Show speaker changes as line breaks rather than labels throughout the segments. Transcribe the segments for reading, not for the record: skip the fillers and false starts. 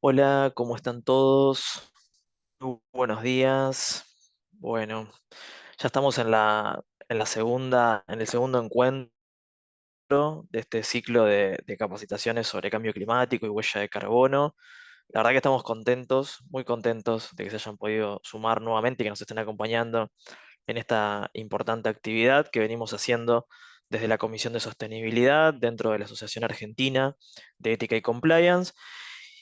Hola, ¿cómo están todos? Buenos días. Bueno, ya estamos en el segundo encuentro de este ciclo de capacitaciones sobre cambio climático y huella de carbono. La verdad que estamos contentos, muy contentos de que se hayan podido sumar nuevamente y que nos estén acompañando en esta importante actividad que venimos haciendo desde la Comisión de Sostenibilidad dentro de la Asociación Argentina de Ética y Compliance.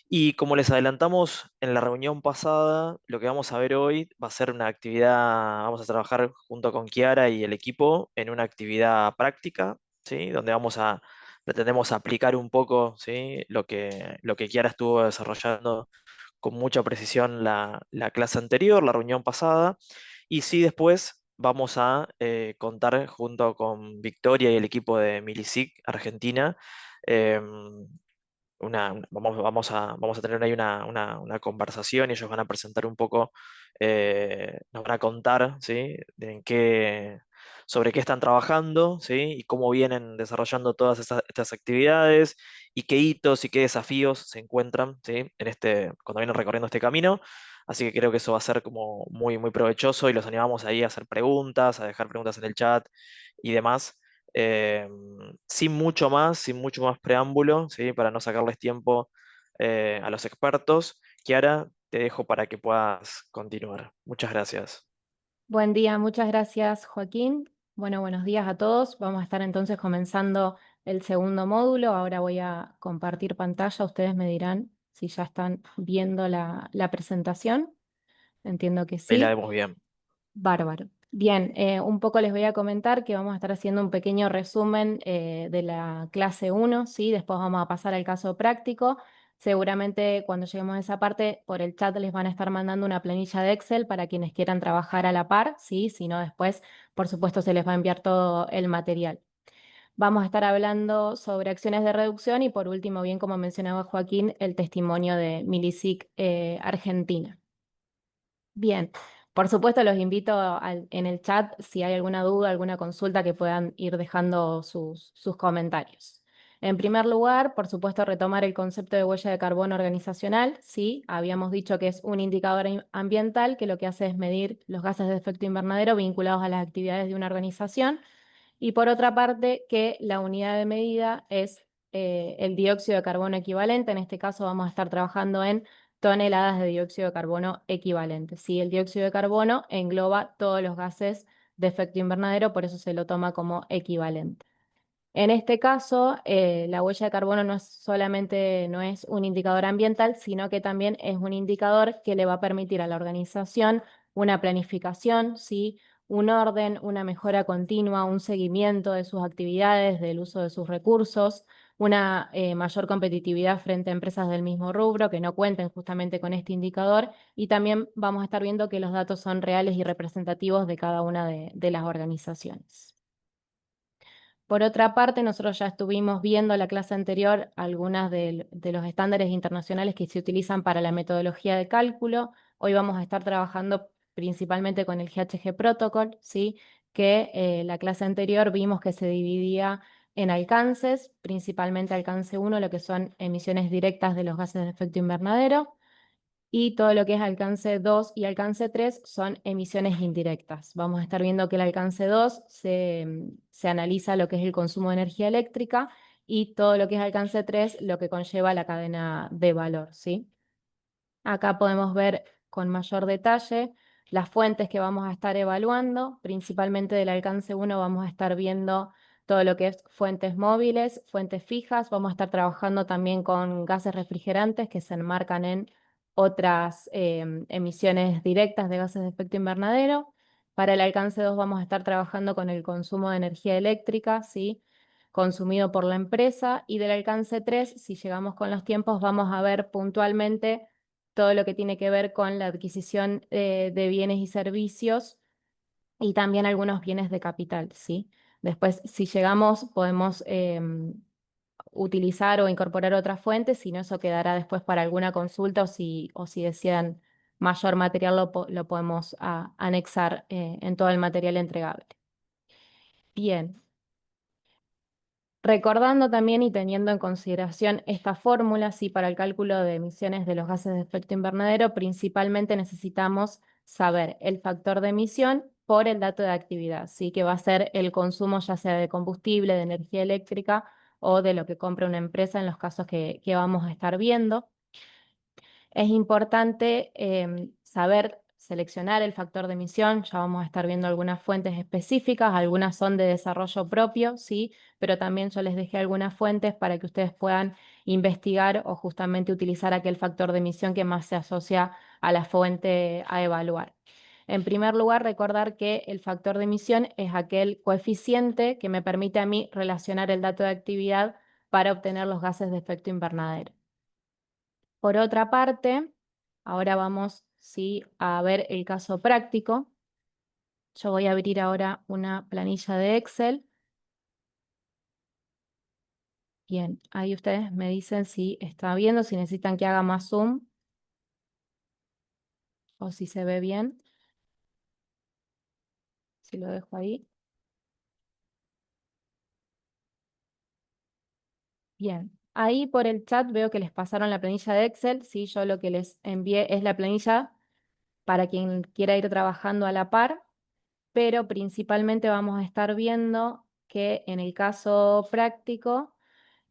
Y como les adelantamos en la reunión pasada, lo que vamos a ver hoy va a ser una actividad, vamos a trabajar junto con Kiara y el equipo en una actividad práctica, ¿sí? Donde pretendemos aplicar un poco, ¿sí? Lo que Kiara estuvo desarrollando con mucha precisión la clase anterior, la reunión pasada, y sí después vamos a contar junto con Victoria y el equipo de Milisic Argentina. em, vamos a tener ahí una conversación y ellos van a presentar un poco, nos van a contar, ¿sí? Sobre qué están trabajando, ¿sí? Y cómo vienen desarrollando todas estas actividades y qué hitos y qué desafíos se encuentran, ¿sí? Cuando vienen recorriendo este camino. Así que creo que eso va a ser como muy, muy provechoso y los animamos ahí a hacer preguntas, a dejar preguntas en el chat y demás. Eh, sin mucho más preámbulo, ¿sí? Para no sacarles tiempo a los expertos. Kiara, te dejo para que puedas continuar. Muchas gracias.
Buen día, muchas gracias, Joaquín. Bueno, buenos días a todos. Vamos a estar entonces comenzando el segundo módulo. Ahora voy a compartir pantalla. Ustedes me dirán si ya están viendo la presentación. Entiendo que
Ahí la
sí.
vemos bien.
Bárbaro. Bien, un poco les voy a comentar que vamos a estar haciendo un pequeño resumen de la clase uno, ¿sí? Después vamos a pasar al caso práctico. Seguramente cuando lleguemos a esa parte, por el chat les van a estar mandando una planilla de Excel para quienes quieran trabajar a la par, ¿sí? Si no, después, por supuesto, se les va a enviar todo el material. Vamos a estar hablando sobre acciones de reducción y por último, bien como mencionaba Joaquín, el testimonio de Milisic Argentina. Bien, por supuesto los invito en el chat si hay alguna duda, alguna consulta que puedan ir dejando sus comentarios. En primer lugar, por supuesto, retomar el concepto de huella de carbono organizacional. Sí, habíamos dicho que es un indicador ambiental que lo que hace es medir los gases de efecto invernadero vinculados a las actividades de una organización. Y por otra parte, que la unidad de medida es el dióxido de carbono equivalente. En este caso vamos a estar trabajando en toneladas de dióxido de carbono equivalentes. ¿Sí? El dióxido de carbono engloba todos los gases de efecto invernadero, por eso se lo toma como equivalente. En este caso, la huella de carbono no es un indicador ambiental, sino que también es un indicador que le va a permitir a la organización una planificación, ¿sí? Un orden, una mejora continua, un seguimiento de sus actividades, del uso de sus recursos, una mayor competitividad frente a empresas del mismo rubro que no cuenten justamente con este indicador, y también vamos a estar viendo que los datos son reales y representativos de cada una de las organizaciones. Por otra parte, nosotros ya estuvimos viendo la clase anterior algunas de los estándares internacionales que se utilizan para la metodología de cálculo. Hoy vamos a estar trabajando principalmente con el GHG Protocol, ¿sí? Que la clase anterior vimos que se dividía en alcances, principalmente alcance uno, lo que son emisiones directas de los gases de efecto invernadero, y todo lo que es alcance 2 y alcance 3 son emisiones indirectas. Vamos a estar viendo que el alcance 2 se analiza lo que es el consumo de energía eléctrica y todo lo que es alcance 3 lo que conlleva la cadena de valor, ¿sí? Acá podemos ver con mayor detalle las fuentes que vamos a estar evaluando. Principalmente del alcance 1 vamos a estar viendo todo lo que es fuentes móviles, fuentes fijas. Vamos a estar trabajando también con gases refrigerantes que se enmarcan en otras emisiones directas de gases de efecto invernadero. Para el alcance 2 vamos a estar trabajando con el consumo de energía eléctrica, ¿sí? Consumido por la empresa. Y del alcance 3, si llegamos con los tiempos, vamos a ver puntualmente todo lo que tiene que ver con la adquisición de bienes y servicios y también algunos bienes de capital, ¿sí? Después, si llegamos, podemos utilizar o incorporar otras fuentes, si no, eso quedará después para alguna consulta o si desean mayor material, lo podemos anexar en todo el material entregable. Bien. Recordando también y teniendo en consideración esta fórmula, sí, para el cálculo de emisiones de los gases de efecto invernadero, principalmente necesitamos saber el factor de emisión por el dato de actividad, sí, que va a ser el consumo ya sea de combustible, de energía eléctrica o de lo que compra una empresa en los casos que vamos a estar viendo. Es importante saber seleccionar el factor de emisión, ya vamos a estar viendo algunas fuentes específicas, algunas son de desarrollo propio, sí, pero también yo les dejé algunas fuentes para que ustedes puedan investigar o justamente utilizar aquel factor de emisión que más se asocia a la fuente a evaluar. En primer lugar, recordar que el factor de emisión es aquel coeficiente que me permite a mí relacionar el dato de actividad para obtener los gases de efecto invernadero. Por otra parte, ahora vamos, sí, a ver el caso práctico. Yo voy a abrir ahora una planilla de Excel. Bien, ahí ustedes me dicen si está viendo, si necesitan que haga más zoom o si se ve bien. Si lo dejo ahí. Bien, ahí por el chat veo que les pasaron la planilla de Excel. Sí, yo lo que les envié es la planilla para quien quiera ir trabajando a la par, pero principalmente vamos a estar viendo que en el caso práctico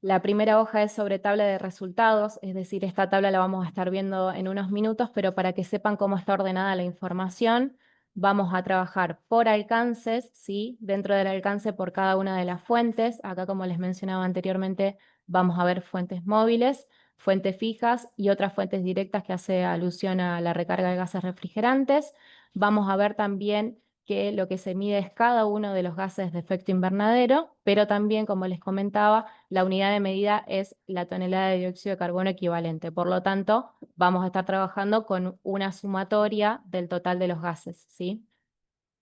la primera hoja es sobre tabla de resultados, es decir, esta tabla la vamos a estar viendo en unos minutos, pero para que sepan cómo está ordenada la información, vamos a trabajar por alcances, ¿sí? Dentro del alcance por cada una de las fuentes. Acá, como les mencionaba anteriormente, vamos a ver fuentes móviles, fuentes fijas y otras fuentes directas que hace alusión a la recarga de gases refrigerantes. Vamos a ver también que lo que se mide es cada uno de los gases de efecto invernadero, pero también, como les comentaba, la unidad de medida es la tonelada de dióxido de carbono equivalente. Por lo tanto, vamos a estar trabajando con una sumatoria del total de los gases, ¿sí?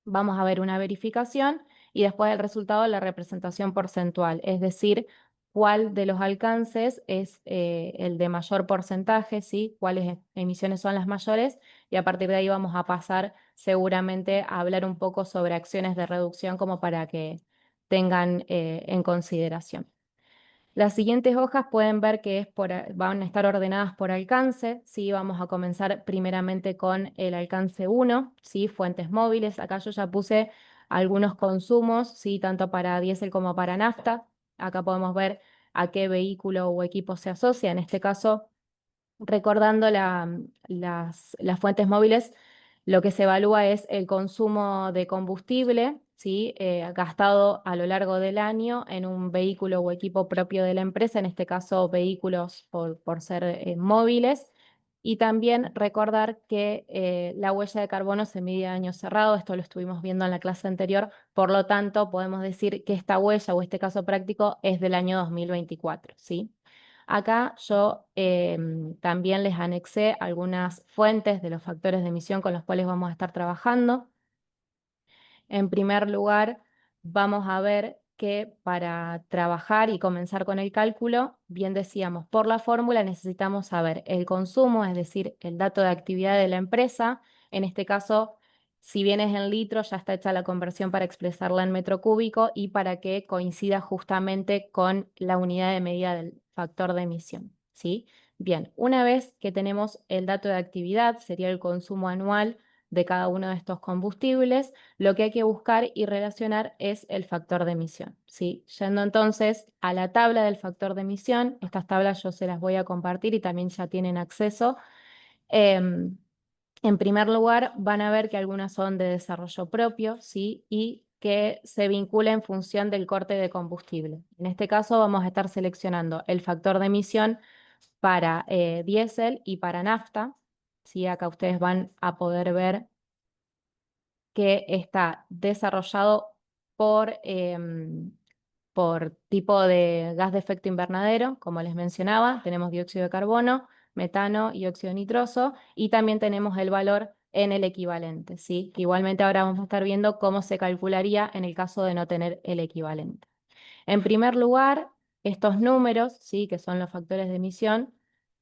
Vamos a ver una verificación y después el resultado la representación porcentual, es decir, cuál de los alcances es el de mayor porcentaje, ¿sí? Cuáles emisiones son las mayores, y a partir de ahí vamos a pasar seguramente a hablar un poco sobre acciones de reducción como para que tengan en consideración. Las siguientes hojas pueden ver que van a estar ordenadas por alcance, ¿sí? Vamos a comenzar primeramente con el alcance 1, ¿sí? Fuentes móviles. Acá yo ya puse algunos consumos, ¿sí? Tanto para diésel como para nafta. Acá podemos ver a qué vehículo o equipo se asocia. En este caso, recordando las fuentes móviles, lo que se evalúa es el consumo de combustible, ¿sí? Gastado a lo largo del año en un vehículo o equipo propio de la empresa, en este caso vehículos por ser móviles. Y también recordar que la huella de carbono se mide a año cerrado, esto lo estuvimos viendo en la clase anterior, por lo tanto podemos decir que esta huella o este caso práctico es del año 2024, ¿sí? Acá yo también les anexé algunas fuentes de los factores de emisión con los cuales vamos a estar trabajando. En primer lugar, vamos a ver que para trabajar y comenzar con el cálculo, bien decíamos, por la fórmula necesitamos saber el consumo, es decir, el dato de actividad de la empresa. En este caso, si bien es en litros, ya está hecha la conversión para expresarla en metro cúbico y para que coincida justamente con la unidad de medida del factor de emisión, ¿sí? Bien, una vez que tenemos el dato de actividad, sería el consumo anual de cada uno de estos combustibles, lo que hay que buscar y relacionar es el factor de emisión, ¿sí? Yendo entonces a la tabla del factor de emisión, estas tablas yo se las voy a compartir y también ya tienen acceso. Em, en primer lugar, van a ver que algunas son de desarrollo propio, ¿sí? Y que se vincula en función del corte de combustible. En este caso vamos a estar seleccionando el factor de emisión para diésel y para nafta, ¿sí? Acá ustedes van a poder ver que está desarrollado por tipo de gas de efecto invernadero, como les mencionaba, tenemos dióxido de carbono, metano y óxido nitroso, y también tenemos el valor en el equivalente, ¿sí? Igualmente ahora vamos a estar viendo cómo se calcularía en el caso de no tener el equivalente. En primer lugar, estos números, ¿sí? Que son los factores de emisión,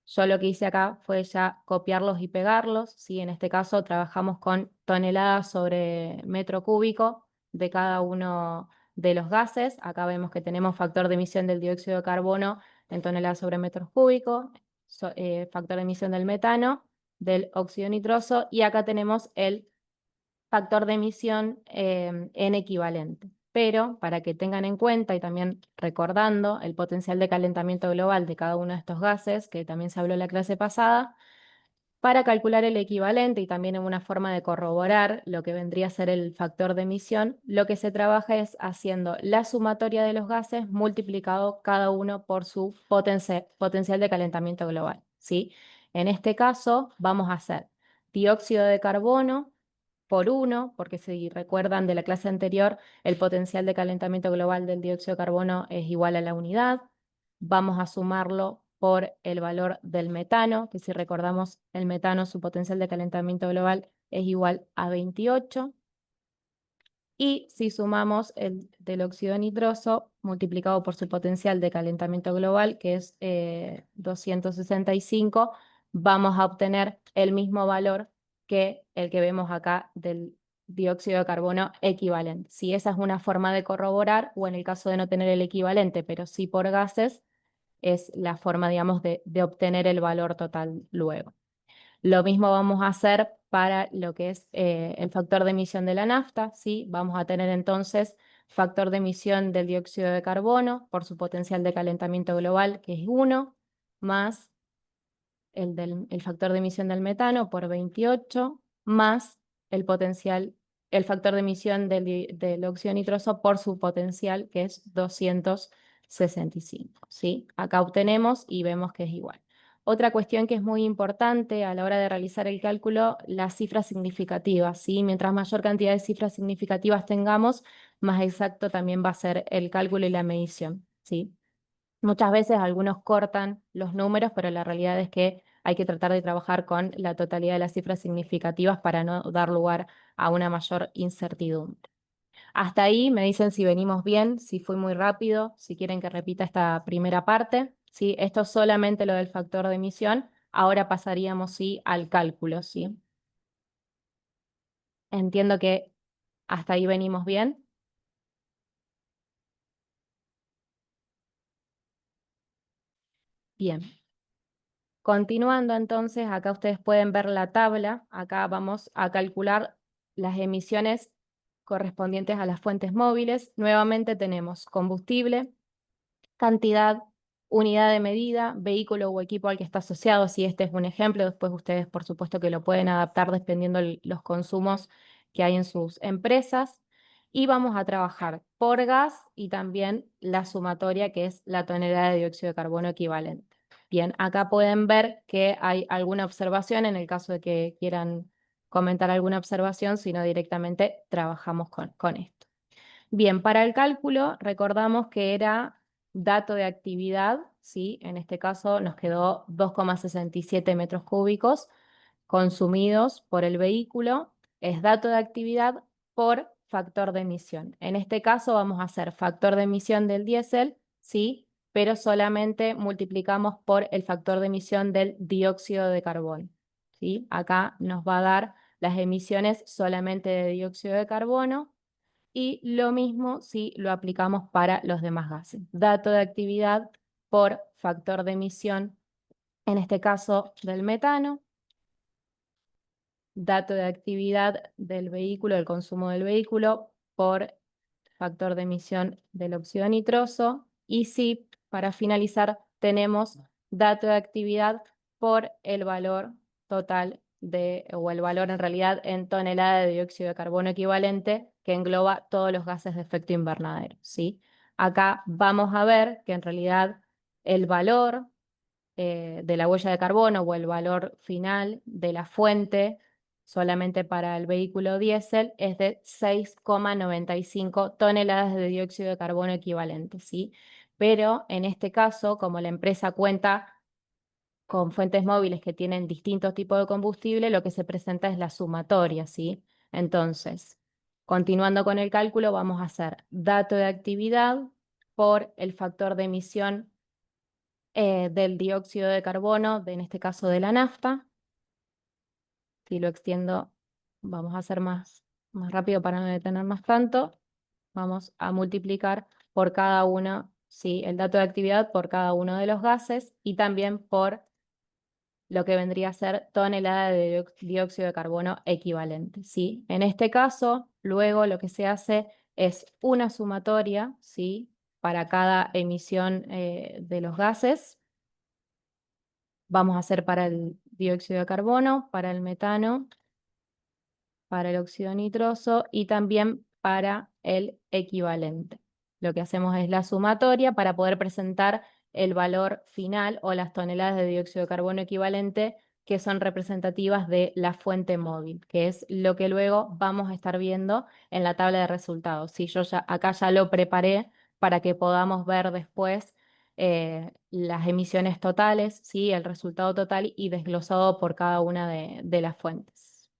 yo lo que hice acá fue ya copiarlos y pegarlos, ¿sí? En este caso trabajamos con toneladas sobre metro cúbico de cada uno de los gases. Acá vemos que tenemos factor de emisión del dióxido de carbono en toneladas sobre metros cúbicos, factor de emisión del metano, del óxido nitroso, y acá tenemos el factor de emisión en equivalente. Pero para que tengan en cuenta y también recordando el potencial de calentamiento global de cada uno de estos gases, que también se habló en la clase pasada, para calcular el equivalente y también en una forma de corroborar lo que vendría a ser el factor de emisión, lo que se trabaja es haciendo la sumatoria de los gases multiplicado cada uno por su potencial de calentamiento global, ¿sí? En este caso vamos a hacer dióxido de carbono por 1, porque si recuerdan de la clase anterior, el potencial de calentamiento global del dióxido de carbono es igual a la unidad. Vamos a sumarlo por el valor del metano, que si recordamos el metano, su potencial de calentamiento global es igual a 28. Y si sumamos el del óxido nitroso multiplicado por su potencial de calentamiento global, que es 265, vamos a obtener el mismo valor que el que vemos acá del dióxido de carbono equivalente. Si esa es una forma de corroborar, o en el caso de no tener el equivalente, pero sí por gases, es la forma, digamos, de obtener el valor total luego. Lo mismo vamos a hacer para lo que es el factor de emisión de la nafta, ¿sí? Vamos a tener entonces factor de emisión del dióxido de carbono por su potencial de calentamiento global, que es 1, más el factor de emisión del metano por 28, más el factor de emisión del óxido nitroso por su potencial, que es 265, ¿sí? Acá obtenemos y vemos que es igual. Otra cuestión que es muy importante a la hora de realizar el cálculo, las cifras significativas, ¿sí? Mientras mayor cantidad de cifras significativas tengamos, más exacto también va a ser el cálculo y la medición, ¿sí? Muchas veces algunos cortan los números, pero la realidad es que hay que tratar de trabajar con la totalidad de las cifras significativas para no dar lugar a una mayor incertidumbre. Hasta ahí me dicen si venimos bien, si fui muy rápido, si quieren que repita esta primera parte. ¿Sí? Esto es solamente lo del factor de emisión. Ahora pasaríamos sí, al cálculo. ¿Sí? Entiendo que hasta ahí venimos bien. Bien. Continuando entonces, acá ustedes pueden ver la tabla. Acá vamos a calcular las emisiones correspondientes a las fuentes móviles. Nuevamente tenemos combustible, cantidad, unidad de medida, vehículo o equipo al que está asociado, si este es un ejemplo. Después ustedes, por supuesto, que lo pueden adaptar dependiendo los consumos que hay en sus empresas. Y vamos a trabajar por gas y también la sumatoria, que es la tonelada de dióxido de carbono equivalente. Bien, acá pueden ver que hay alguna observación en el caso de que quieran comentar alguna observación, si no directamente trabajamos con esto. Bien, para el cálculo recordamos que era dato de actividad, ¿sí? En este caso nos quedó 2,67 metros cúbicos consumidos por el vehículo, es dato de actividad por factor de emisión. En este caso vamos a hacer factor de emisión del diésel, ¿sí? Pero solamente multiplicamos por el factor de emisión del dióxido de carbono, ¿sí? Acá nos va a dar las emisiones solamente de dióxido de carbono y lo mismo si lo aplicamos para los demás gases. Dato de actividad por factor de emisión, en este caso del metano, dato de actividad del vehículo, del consumo del vehículo, por factor de emisión del óxido nitroso. Y si, para finalizar, tenemos dato de actividad por el valor total o el valor en realidad en tonelada de dióxido de carbono equivalente que engloba todos los gases de efecto invernadero, ¿sí? Acá vamos a ver que en realidad el valor de la huella de carbono o el valor final de la fuente solamente para el vehículo diésel es de 6,95 toneladas de dióxido de carbono equivalente, ¿sí? Pero en este caso, como la empresa cuenta con fuentes móviles que tienen distintos tipos de combustible, lo que se presenta es la sumatoria, ¿sí? Entonces, continuando con el cálculo, vamos a hacer dato de actividad por el factor de emisión del dióxido de carbono, en este caso de la nafta. Si lo extiendo, vamos a hacer más rápido para no detenernos tanto. vamos a multiplicar por cada uno, ¿sí? El dato de actividad por cada uno de los gases y también por lo que vendría a ser tonelada de dióxido de carbono equivalente, ¿sí? En este caso, luego lo que se hace es una sumatoria, ¿sí? Para cada emisión de los gases. Vamos a hacer para el dióxido de carbono, para el metano, para el óxido nitroso y también para el equivalente. Lo que hacemos es la sumatoria para poder presentar el valor final o las toneladas de dióxido de carbono equivalente que son representativas de la fuente móvil, que es lo que luego vamos a estar viendo en la tabla de resultados. Si yo ya, acá ya lo preparé para que podamos ver después las emisiones totales, ¿sí? El resultado total y desglosado por cada una de las fuentes.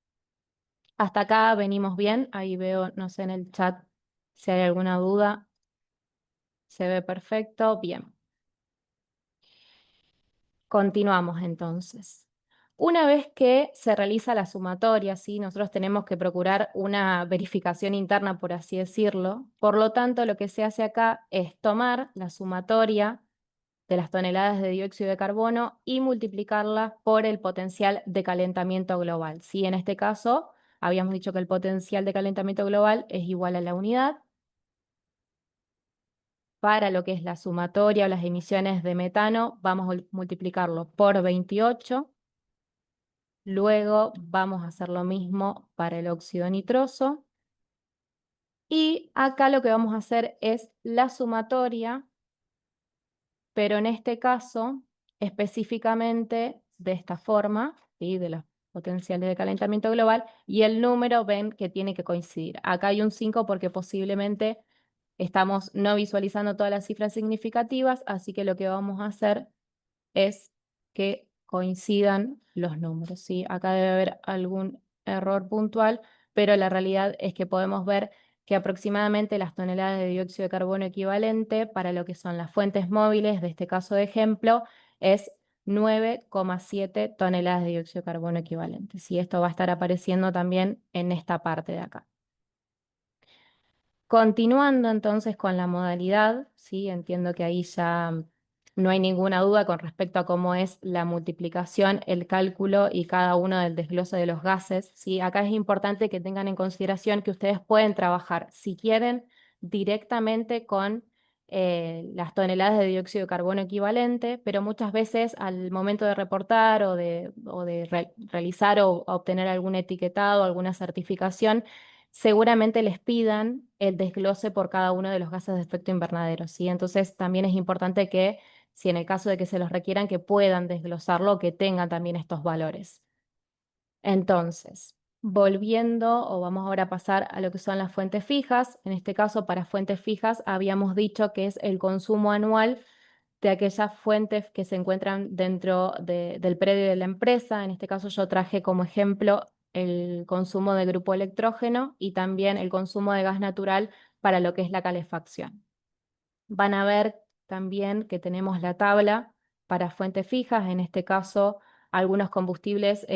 Hasta acá venimos bien, ahí veo, no sé en el chat si hay alguna duda. Se ve perfecto, bien. Continuamos entonces. Una vez que se realiza la sumatoria, ¿sí? Nosotros tenemos que procurar una verificación interna, por así decirlo. Por lo tanto, lo que se hace acá es tomar la sumatoria de las toneladas de dióxido de carbono y multiplicarla por el potencial de calentamiento global, ¿sí? En este caso, habíamos dicho que el potencial de calentamiento global es igual a la unidad. Para lo que es la sumatoria o las emisiones de metano, vamos a multiplicarlo por 28. Luego vamos a hacer lo mismo para el óxido nitroso. Y acá lo que vamos a hacer es la sumatoria, pero en este caso, específicamente de esta forma, ¿sí? De los potenciales de calentamiento global, y el número ven que tiene que coincidir. Acá hay un 5 porque posiblemente estamos no visualizando todas las cifras significativas, así que lo que vamos a hacer es que coincidan los números, ¿sí? Acá debe haber algún error puntual, pero la realidad es que podemos ver que aproximadamente las toneladas de dióxido de carbono equivalente para lo que son las fuentes móviles, de este caso de ejemplo, es 9,7 toneladas de dióxido de carbono equivalente. ¿Sí? Esto va a estar apareciendo también en esta parte de acá. Continuando entonces con la modalidad, ¿sí? Entiendo que ahí ya no hay ninguna duda con respecto a cómo es la multiplicación, el cálculo y cada uno del desglose de los gases, ¿sí? Acá es importante que tengan en consideración que ustedes pueden trabajar, si quieren, directamente con las toneladas de dióxido de carbono equivalente, pero muchas veces al momento de reportar o de realizar o obtener algún etiquetado, alguna certificación, seguramente les pidan el desglose por cada uno de los gases de efecto invernadero, ¿sí? Entonces también es importante que, si en el caso de que se los requieran, que puedan desglosarlo, que tengan también estos valores. Entonces, volviendo, o vamos ahora a pasar a lo que son las fuentes fijas. En este caso, para fuentes fijas, habíamos dicho que es el consumo anual de aquellas fuentes que se encuentran dentro del predio de la empresa. En este caso yo traje como ejemplo el consumo de grupo electrógeno y también el consumo de gas natural para lo que es la calefacción. Van a ver también que tenemos la tabla para fuentes fijas, en este caso algunos combustibles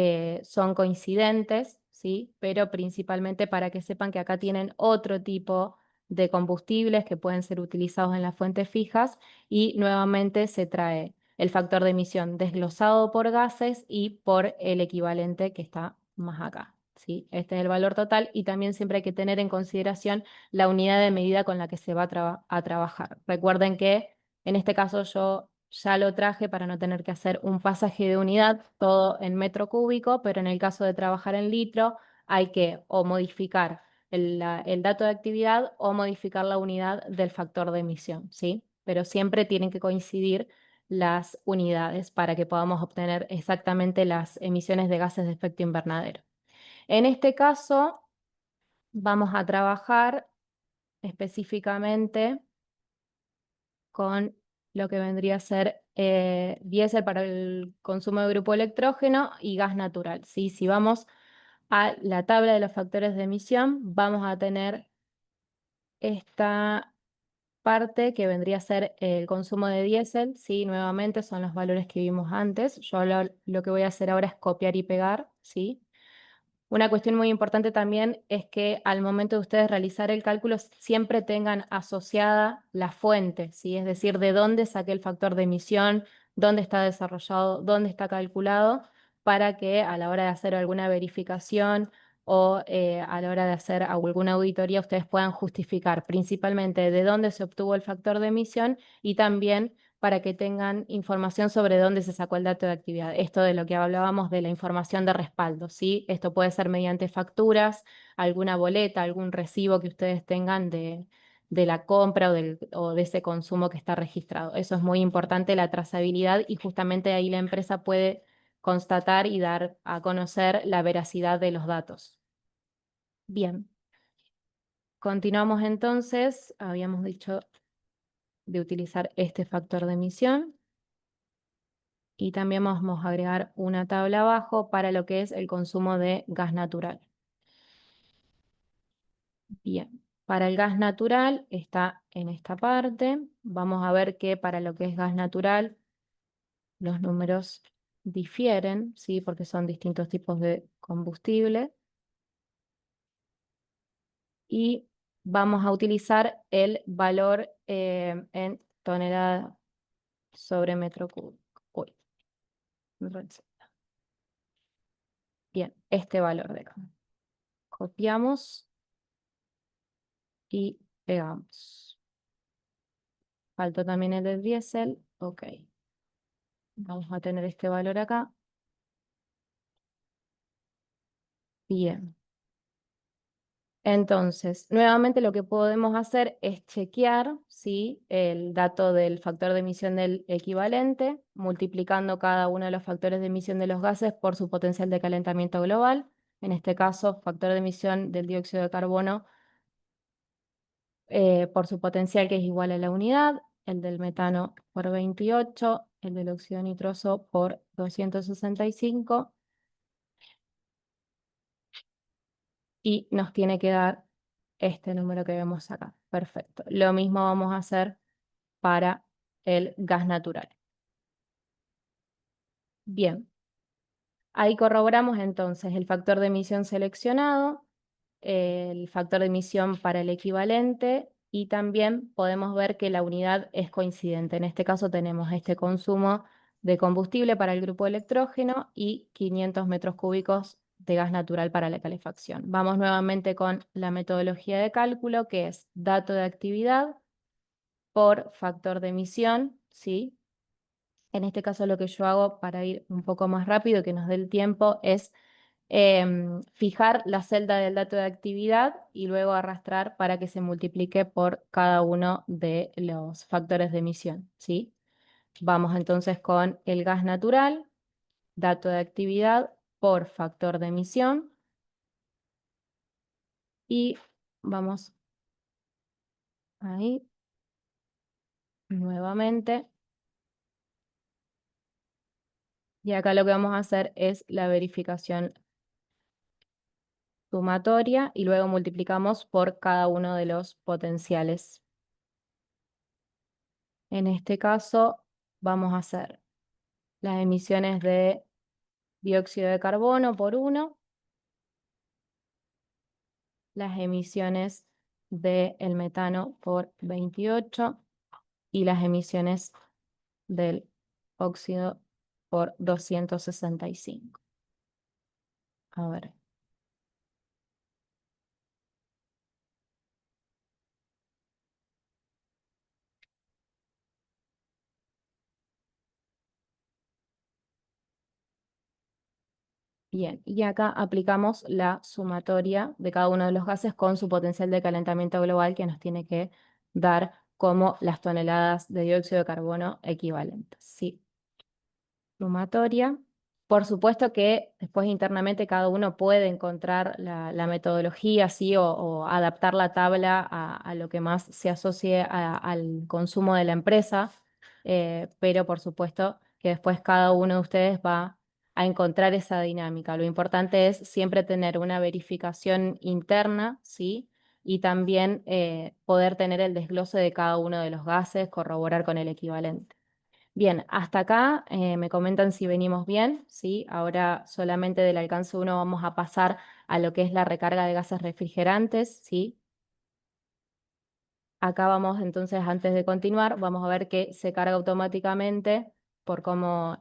son coincidentes, ¿sí? Pero principalmente para que sepan que acá tienen otro tipo de combustibles que pueden ser utilizados en las fuentes fijas y nuevamente se trae el factor de emisión desglosado por gases y por el equivalente que está más acá, ¿sí? Este es el valor total y también siempre hay que tener en consideración la unidad de medida con la que se va a trabajar. Recuerden que en este caso yo ya lo traje para no tener que hacer un pasaje de unidad, todo en metro cúbico, pero en el caso de trabajar en litro hay que o modificar el dato de actividad o modificar la unidad del factor de emisión, ¿sí? Pero siempre tienen que coincidir las unidades para que podamos obtener exactamente las emisiones de gases de efecto invernadero. En este caso, vamos a trabajar específicamente con lo que vendría a ser diésel para el consumo de grupo electrógeno y gas natural, ¿sí? Si vamos a la tabla de los factores de emisión, vamos a tener esta parte que vendría a ser el consumo de diésel, ¿sí? Nuevamente son los valores que vimos antes. Yo lo que voy a hacer ahora es copiar y pegar, ¿sí? Una cuestión muy importante también es que al momento de ustedes realizar el cálculo siempre tengan asociada la fuente, ¿sí? Es decir, de dónde saqué el factor de emisión, dónde está desarrollado, dónde está calculado, para que a la hora de hacer alguna verificación o a la hora de hacer alguna auditoría ustedes puedan justificar principalmente de dónde se obtuvo el factor de emisión y también para que tengan información sobre dónde se sacó el dato de actividad. Esto de lo que hablábamos de la información de respaldo, ¿sí? Esto puede ser mediante facturas, alguna boleta, algún recibo que ustedes tengan de la compra o de ese consumo que está registrado. Eso es muy importante, la trazabilidad, y justamente ahí la empresa puede constatar y dar a conocer la veracidad de los datos. Bien, continuamos entonces. Habíamos dicho de utilizar este factor de emisión. Y también vamos a agregar una tabla abajo para lo que es el consumo de gas natural. Bien, para el gas natural está en esta parte. Vamos a ver que para lo que es gas natural los números difieren, ¿sí? Porque son distintos tipos de combustible. Y vamos a utilizar el valor en tonelada sobre metro cúbico. Uy, bien, este valor de acá. Copiamos y pegamos. Faltó también el del diésel. Ok. Vamos a tener este valor acá. Bien. Entonces, nuevamente lo que podemos hacer es chequear, ¿sí?, el dato del factor de emisión del equivalente, multiplicando cada uno de los factores de emisión de los gases por su potencial de calentamiento global. En este caso, factor de emisión del dióxido de carbono por su potencial, que es igual a la unidad, el del metano por 28, el del óxido nitroso por 265, y nos tiene que dar este número que vemos acá. Perfecto. Lo mismo vamos a hacer para el gas natural. Bien, ahí corroboramos entonces el factor de emisión seleccionado, el factor de emisión para el equivalente, y también podemos ver que la unidad es coincidente. En este caso tenemos este consumo de combustible para el grupo electrógeno y 500 metros cúbicos de gas natural para la calefacción. Vamos nuevamente con la metodología de cálculo, que es dato de actividad por factor de emisión, ¿sí? En este caso lo que yo hago para ir un poco más rápido, que nos dé el tiempo, es fijar la celda del dato de actividad y luego arrastrar para que se multiplique por cada uno de los factores de emisión, ¿sí? Vamos entonces con el gas natural, dato de actividad por factor de emisión, y vamos ahí nuevamente. Y acá lo que vamos a hacer es la verificación sumatoria y luego multiplicamos por cada uno de los potenciales. En este caso vamos a hacer las emisiones de dióxido de carbono por 1, las emisiones del metano por 28 y las emisiones del óxido por 265. A ver. Bien, y acá aplicamos la sumatoria de cada uno de los gases con su potencial de calentamiento global, que nos tiene que dar como las toneladas de dióxido de carbono equivalentes. Sí, sumatoria. Por supuesto que después internamente cada uno puede encontrar la metodología, sí, o adaptar la tabla a lo que más se asocie al consumo de la empresa, pero por supuesto que después cada uno de ustedes va a encontrar esa dinámica. Lo importante es siempre tener una verificación interna, ¿sí? Y también poder tener el desglose de cada uno de los gases, corroborar con el equivalente. Bien, hasta acá me comentan si venimos bien, ¿sí? Ahora solamente del alcance 1 vamos a pasar a lo que es la recarga de gases refrigerantes, ¿sí? Acá vamos entonces, antes de continuar, vamos a ver que se carga automáticamente por cómo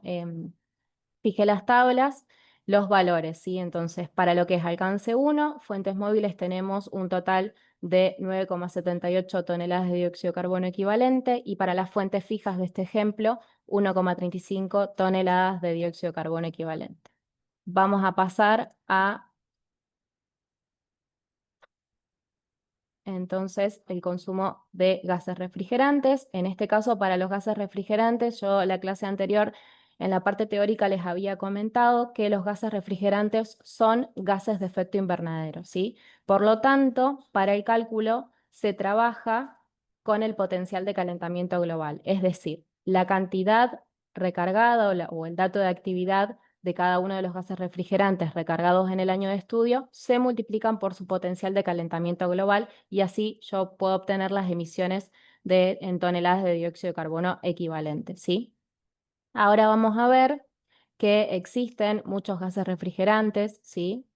fijé las tablas, los valores, ¿sí? Entonces, para lo que es alcance 1, fuentes móviles tenemos un total de 9,78 toneladas de dióxido de carbono equivalente y para las fuentes fijas de este ejemplo, 1,35 toneladas de dióxido de carbono equivalente. Vamos a pasar a entonces el consumo de gases refrigerantes. En este caso, para los gases refrigerantes, yo la clase anterior en la parte teórica les había comentado que los gases refrigerantes son gases de efecto invernadero, ¿sí? Por lo tanto, para el cálculo se trabaja con el potencial de calentamiento global, es decir, la cantidad recargada o el dato de actividad de cada uno de los gases refrigerantes recargados en el año de estudio se multiplican por su potencial de calentamiento global y así yo puedo obtener las emisiones en toneladas de dióxido de carbono equivalentes, ¿sí? Ahora vamos a ver que existen muchos gases refrigerantes, ¿sí?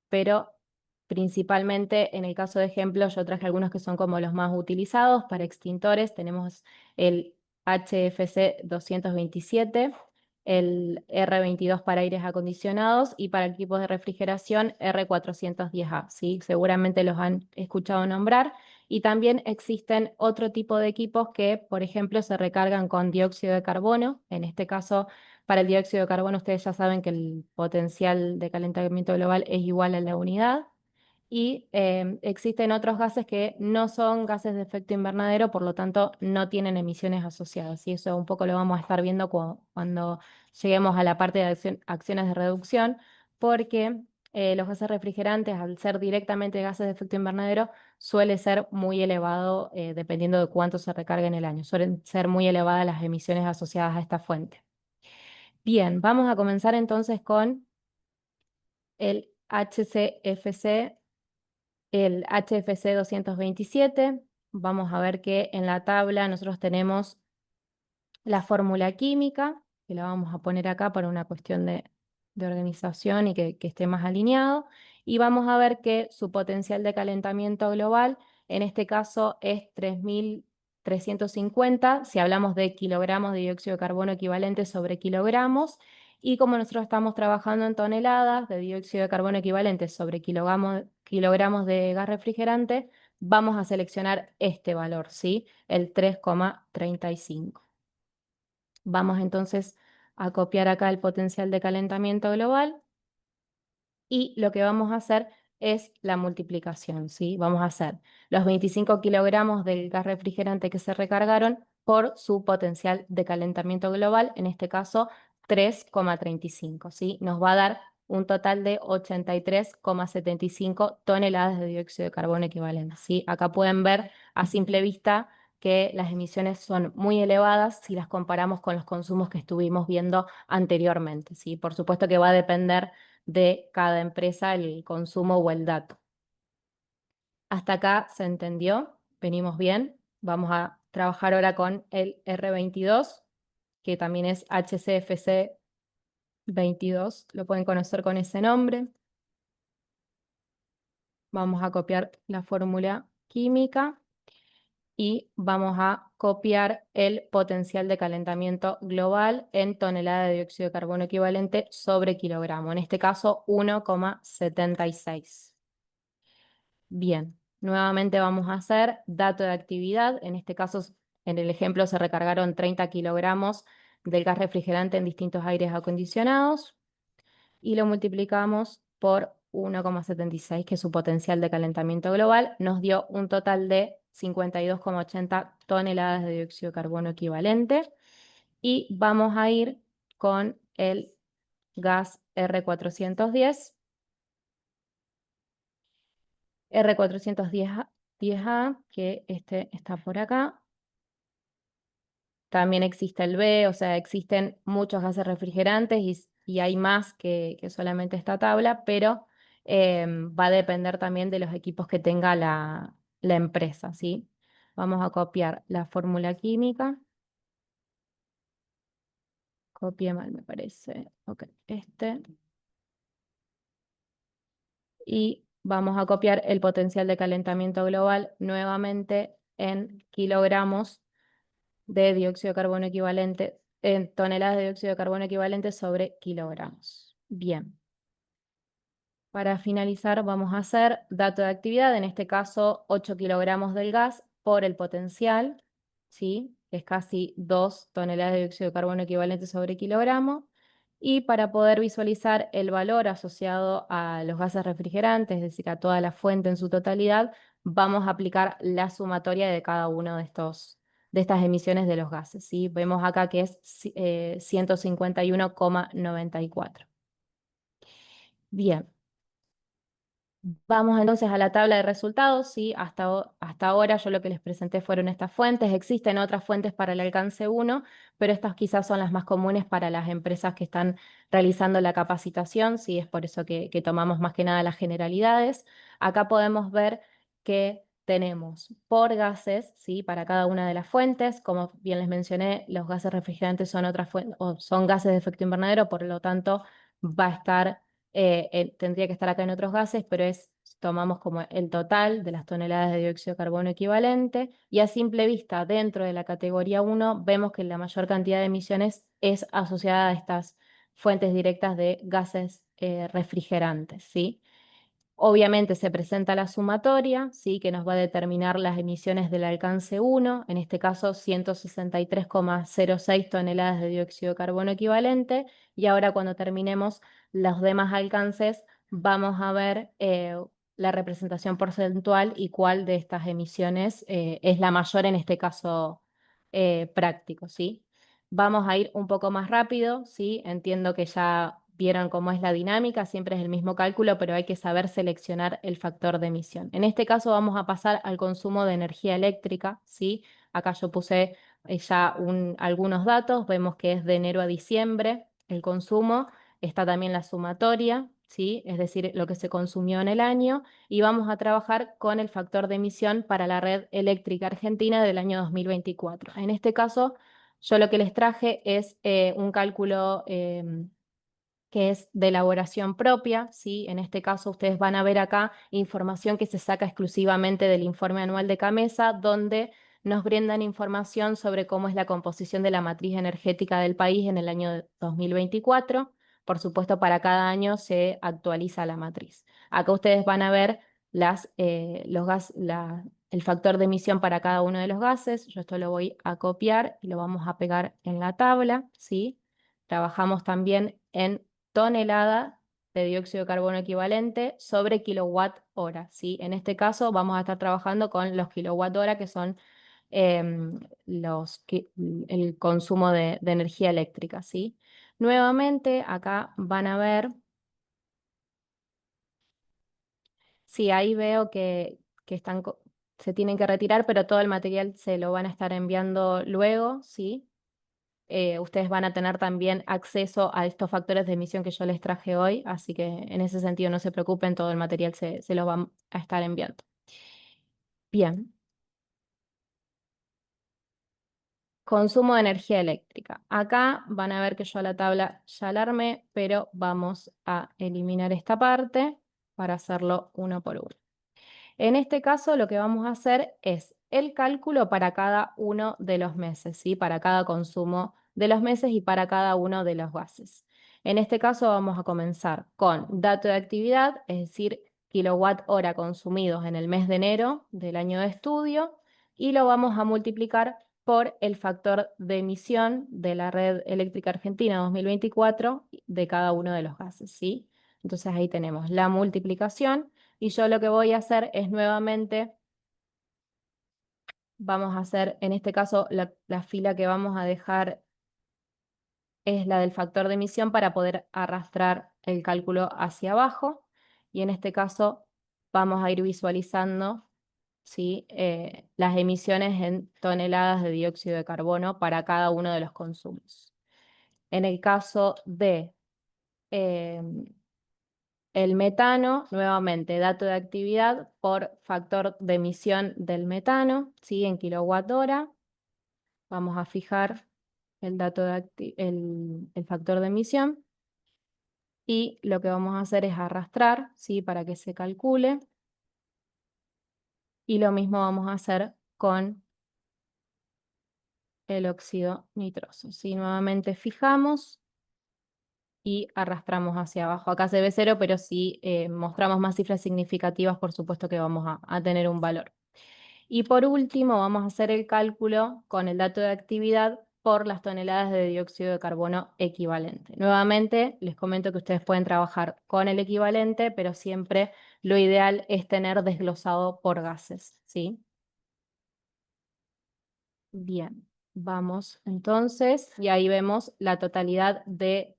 Pero principalmente en el caso de ejemplo yo traje algunos que son como los más utilizados para extintores. Tenemos el HFC 227, el R22 para aires acondicionados y para equipos de refrigeración R410A, ¿sí? Seguramente los han escuchado nombrar. Y también existen otro tipo de equipos que, por ejemplo, se recargan con dióxido de carbono. En este caso, para el dióxido de carbono, ustedes ya saben que el potencial de calentamiento global es igual a la unidad. Y existen otros gases que no son gases de efecto invernadero, por lo tanto, no tienen emisiones asociadas. Y eso un poco lo vamos a estar viendo cuando lleguemos a la parte de acciones de reducción, porque los gases refrigerantes, al ser directamente gases de efecto invernadero, suele ser muy elevado dependiendo de cuánto se recarga en el año. Suelen ser muy elevadas las emisiones asociadas a esta fuente. Bien, vamos a comenzar entonces con el HCFC, el HFC 227. Vamos a ver que en la tabla nosotros tenemos la fórmula química, que la vamos a poner acá para una cuestión de organización y que esté más alineado. Y vamos a ver que su potencial de calentamiento global, en este caso, es 3.350, si hablamos de kilogramos de dióxido de carbono equivalente sobre kilogramos. Y como nosotros estamos trabajando en toneladas de dióxido de carbono equivalente sobre kilogramos de gas refrigerante, vamos a seleccionar este valor, ¿sí? El 3,35. Vamos entonces a copiar acá el potencial de calentamiento global y lo que vamos a hacer es la multiplicación, ¿sí? Vamos a hacer los 25 kilogramos del gas refrigerante que se recargaron por su potencial de calentamiento global, en este caso 3,35, ¿sí? Nos va a dar un total de 83,75 toneladas de dióxido de carbono equivalente, ¿sí? Acá pueden ver a simple vista que las emisiones son muy elevadas si las comparamos con los consumos que estuvimos viendo anteriormente, ¿sí? Por supuesto que va a depender de cada empresa el consumo o el dato. Hasta acá se entendió, venimos bien. Vamos a trabajar ahora con el R22, que también es HCFC 22, lo pueden conocer con ese nombre. Vamos a copiar la fórmula química y vamos a copiar el potencial de calentamiento global en tonelada de dióxido de carbono equivalente sobre kilogramo, en este caso 1,76. Bien, nuevamente vamos a hacer dato de actividad. En este caso, en el ejemplo, se recargaron 30 kilogramos del gas refrigerante en distintos aires acondicionados y lo multiplicamos por 1,76, que es su potencial de calentamiento global. Nos dio un total de 52,80 toneladas de dióxido de carbono equivalente. Y vamos a ir con el gas R410. R410A, que este está por acá. También existe el B, o sea, existen muchos gases refrigerantes y hay más que solamente esta tabla, pero va a depender también de los equipos que tenga la empresa, ¿sí? Vamos a copiar la fórmula química. Copié mal, me parece. Ok, este. y vamos a copiar el potencial de calentamiento global nuevamente en kilogramos de dióxido de carbono equivalente, en toneladas de dióxido de carbono equivalente sobre kilogramos. Bien. Para finalizar, vamos a hacer dato de actividad, en este caso 8 kilogramos del gas por el potencial, ¿sí? Es casi 2 toneladas de dióxido de carbono equivalente sobre kilogramo. Y para poder visualizar el valor asociado a los gases refrigerantes, es decir, a toda la fuente en su totalidad, vamos a aplicar la sumatoria de cada uno de estas emisiones de los gases, ¿sí? Vemos acá que es 151,94. Bien. Vamos entonces a la tabla de resultados, ¿sí? Hasta ahora yo lo que les presenté fueron estas fuentes. Existen otras fuentes para el alcance 1, pero estas quizás son las más comunes para las empresas que están realizando la capacitación, ¿sí? Es por eso que tomamos más que nada las generalidades. Acá podemos ver que tenemos por gases, ¿sí? Para cada una de las fuentes. Como bien les mencioné, los gases refrigerantes son otras fuentes, o son gases de efecto invernadero, por lo tanto va a estar tendría que estar acá en otros gases, pero tomamos como el total de las toneladas de dióxido de carbono equivalente y a simple vista, dentro de la categoría 1, vemos que la mayor cantidad de emisiones es asociada a estas fuentes directas de gases refrigerantes, ¿sí? Obviamente se presenta la sumatoria, ¿sí? Que nos va a determinar las emisiones del alcance 1, en este caso 163,06 toneladas de dióxido de carbono equivalente, y ahora cuando terminemos los demás alcances vamos a ver la representación porcentual y cuál de estas emisiones es la mayor en este caso práctico, ¿sí? Vamos a ir un poco más rápido, ¿sí? Entiendo que ya vieron cómo es la dinámica, siempre es el mismo cálculo, pero hay que saber seleccionar el factor de emisión. En este caso vamos a pasar al consumo de energía eléctrica, ¿sí? Acá yo puse ya algunos datos, vemos que es de enero a diciembre el consumo, está también la sumatoria, ¿sí? Es decir, lo que se consumió en el año, y vamos a trabajar con el factor de emisión para la red eléctrica argentina del año 2024. En este caso, yo lo que les traje es un cálculo que es de elaboración propia, ¿sí? En este caso ustedes van a ver acá información que se saca exclusivamente del informe anual de CAMESA, donde nos brindan información sobre cómo es la composición de la matriz energética del país en el año 2024. Por supuesto, para cada año se actualiza la matriz. Acá ustedes van a ver el factor de emisión para cada uno de los gases. Yo esto lo voy a copiar y lo vamos a pegar en la tabla, ¿sí? Trabajamos también en tonelada de dióxido de carbono equivalente sobre kilowatt hora, ¿sí? En este caso vamos a estar trabajando con los kilowatt hora, que son el consumo de energía eléctrica, ¿sí? Nuevamente, acá van a ver, sí, ahí veo que se tienen que retirar, pero todo el material se lo van a estar enviando luego, ¿sí? Ustedes van a tener también acceso a estos factores de emisión que yo les traje hoy, así que en ese sentido no se preocupen, todo el material se lo van a estar enviando. Bien, consumo de energía eléctrica. Acá van a ver que yo a la tabla ya la armé, pero vamos a eliminar esta parte para hacerlo uno por uno. En este caso, lo que vamos a hacer es el cálculo para cada uno de los meses, ¿sí? Para cada consumo de los meses y para cada uno de los gases. En este caso, vamos a comenzar con dato de actividad, es decir, kilowatt hora consumidos en el mes de enero del año de estudio, y lo vamos a multiplicar por el factor de emisión de la red eléctrica argentina 2024 de cada uno de los gases, ¿sí? Entonces ahí tenemos la multiplicación. Y yo lo que voy a hacer es nuevamente, vamos a hacer, en este caso, la fila que vamos a dejar es la del factor de emisión para poder arrastrar el cálculo hacia abajo. Y en este caso vamos a ir visualizando, ¿sí? Las emisiones en toneladas de dióxido de carbono para cada uno de los consumos. En el caso de el metano, nuevamente, dato de actividad por factor de emisión del metano, ¿sí? En kilowatt hora. Vamos a fijar el factor de emisión. y lo que vamos a hacer es arrastrar, ¿sí? Para que se calcule. Y lo mismo vamos a hacer con el óxido nitroso, ¿sí? Nuevamente fijamos y arrastramos hacia abajo. Acá se ve cero, pero si mostramos más cifras significativas, por supuesto que vamos a tener un valor. Y por último, vamos a hacer el cálculo con el dato de actividad por las toneladas de dióxido de carbono equivalente. Nuevamente, les comento que ustedes pueden trabajar con el equivalente, pero siempre lo ideal es tener desglosado por gases, ¿sí? Bien, vamos entonces, y ahí vemos la totalidad de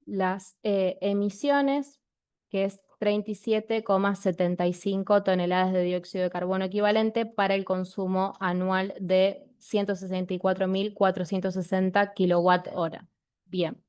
las emisiones, que es 37,75 toneladas de dióxido de carbono equivalente para el consumo anual de 164.460 kilowatt hora. Bien.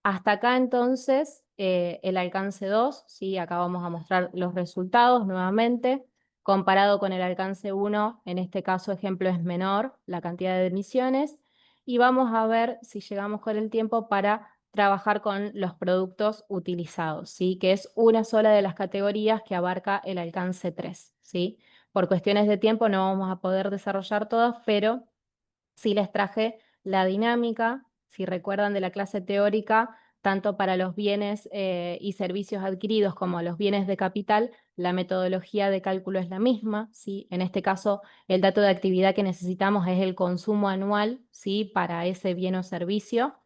Hasta acá entonces el alcance 2, ¿sí? Acá vamos a mostrar los resultados nuevamente. Comparado con el alcance 1, en este caso ejemplo es menor la cantidad de emisiones. Y vamos a ver si llegamos con el tiempo para trabajar con los productos utilizados, ¿sí? Que es una sola de las categorías que abarca el alcance 3, ¿sí? Por cuestiones de tiempo no vamos a poder desarrollar todas, pero sí les traje la dinámica, si recuerdan de la clase teórica, tanto para los bienes y servicios adquiridos como los bienes de capital, la metodología de cálculo es la misma, ¿sí? En este caso, el dato de actividad que necesitamos es el consumo anual, ¿sí? Para ese bien o servicio.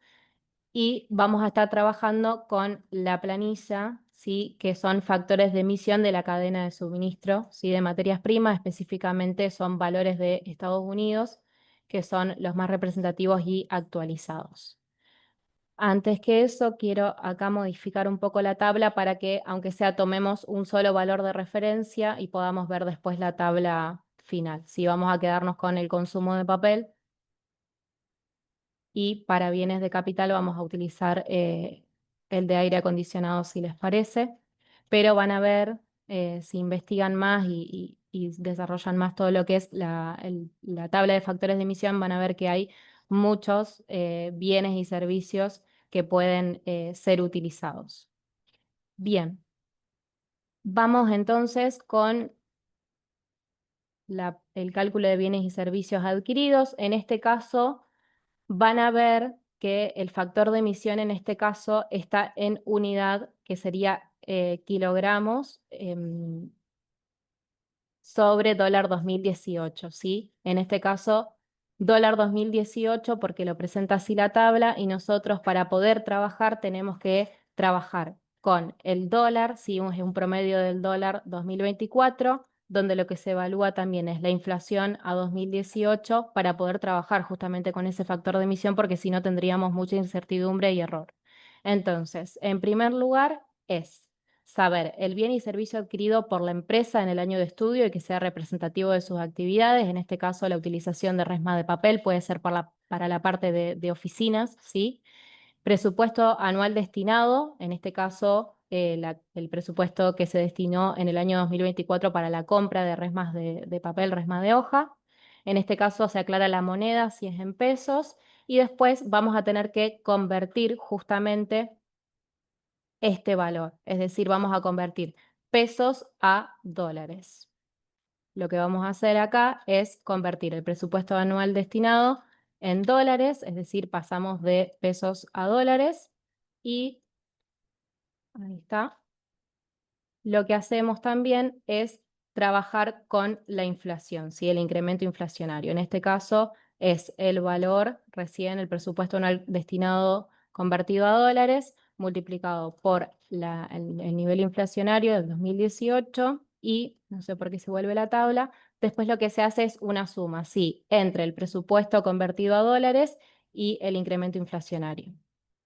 Y vamos a estar trabajando con la planilla, ¿sí? Que son factores de emisión de la cadena de suministro, ¿sí? De materias primas, específicamente son valores de Estados Unidos, que son los más representativos y actualizados. Antes que eso, quiero acá modificar un poco la tabla para que, aunque sea, tomemos un solo valor de referencia y podamos ver después la tabla final. Si vamos a quedarnos con el consumo de papel, y para bienes de capital vamos a utilizar el de aire acondicionado si les parece, pero van a ver, si investigan más y desarrollan más todo lo que es la tabla de factores de emisión, van a ver que hay muchos bienes y servicios que pueden ser utilizados. Bien, vamos entonces con el cálculo de bienes y servicios adquiridos. En este caso, van a ver que el factor de emisión en este caso está en unidad, que sería kilogramos sobre dólar 2018, ¿sí? En este caso, dólar 2018 porque lo presenta así la tabla y nosotros para poder trabajar tenemos que trabajar con el dólar, si es un promedio del dólar 2024, donde lo que se evalúa también es la inflación a 2018 para poder trabajar justamente con ese factor de emisión porque si no tendríamos mucha incertidumbre y error. Entonces, en primer lugar es saber el bien y servicio adquirido por la empresa en el año de estudio y que sea representativo de sus actividades. En este caso, la utilización de resma de papel puede ser para la parte de oficinas, ¿sí? Presupuesto anual destinado, en este caso, el presupuesto que se destinó en el año 2024 para la compra de resmas de papel, resma de hoja. En este caso se aclara la moneda si es en pesos y después vamos a tener que convertir justamente este valor. Es decir, vamos a convertir pesos a dólares. Lo que vamos a hacer acá es convertir el presupuesto anual destinado en dólares, es decir, pasamos de pesos a dólares y ahí está. Lo que hacemos también es trabajar con la inflación, ¿sí? El incremento inflacionario. En este caso es el valor recién, el presupuesto anual destinado convertido a dólares, multiplicado por el nivel inflacionario del 2018 y, no sé por qué se vuelve la tabla, después lo que se hace es una suma, sí, entre el presupuesto convertido a dólares y el incremento inflacionario.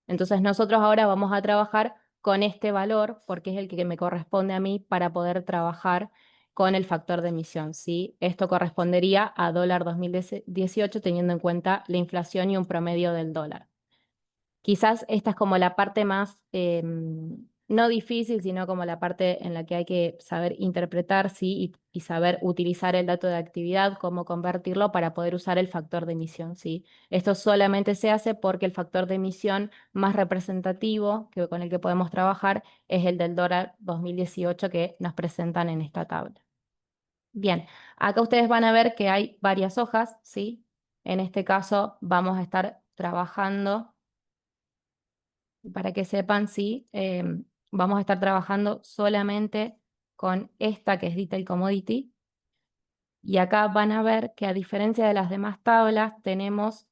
Entonces nosotros ahora vamos a trabajar con este valor porque es el que me corresponde a mí para poder trabajar con el factor de emisión, ¿sí? Esto correspondería a dólar 2018 teniendo en cuenta la inflación y un promedio del dólar. Quizás esta es como la parte más no difícil, sino como la parte en la que hay que saber interpretar, sí, y saber utilizar el dato de actividad, cómo convertirlo para poder usar el factor de emisión, sí. Esto solamente se hace porque el factor de emisión más representativo con el que podemos trabajar es el del dólar 2018 que nos presentan en esta tabla. Bien, acá ustedes van a ver que hay varias hojas, ¿sí? En este caso vamos a estar trabajando, para que sepan, sí, vamos a estar trabajando solamente con esta que es Detail Commodity. Y acá van a ver que a diferencia de las demás tablas, tenemos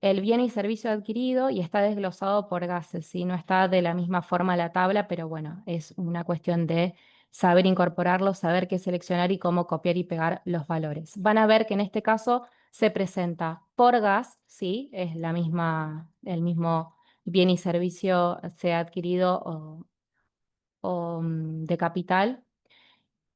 el bien y servicio adquirido y está desglosado por gases, ¿sí? No está de la misma forma la tabla, pero bueno, es una cuestión de saber incorporarlo, saber qué seleccionar y cómo copiar y pegar los valores. Van a ver que en este caso se presenta por gas, ¿sí? Es el mismo bien y servicio sea adquirido o de capital,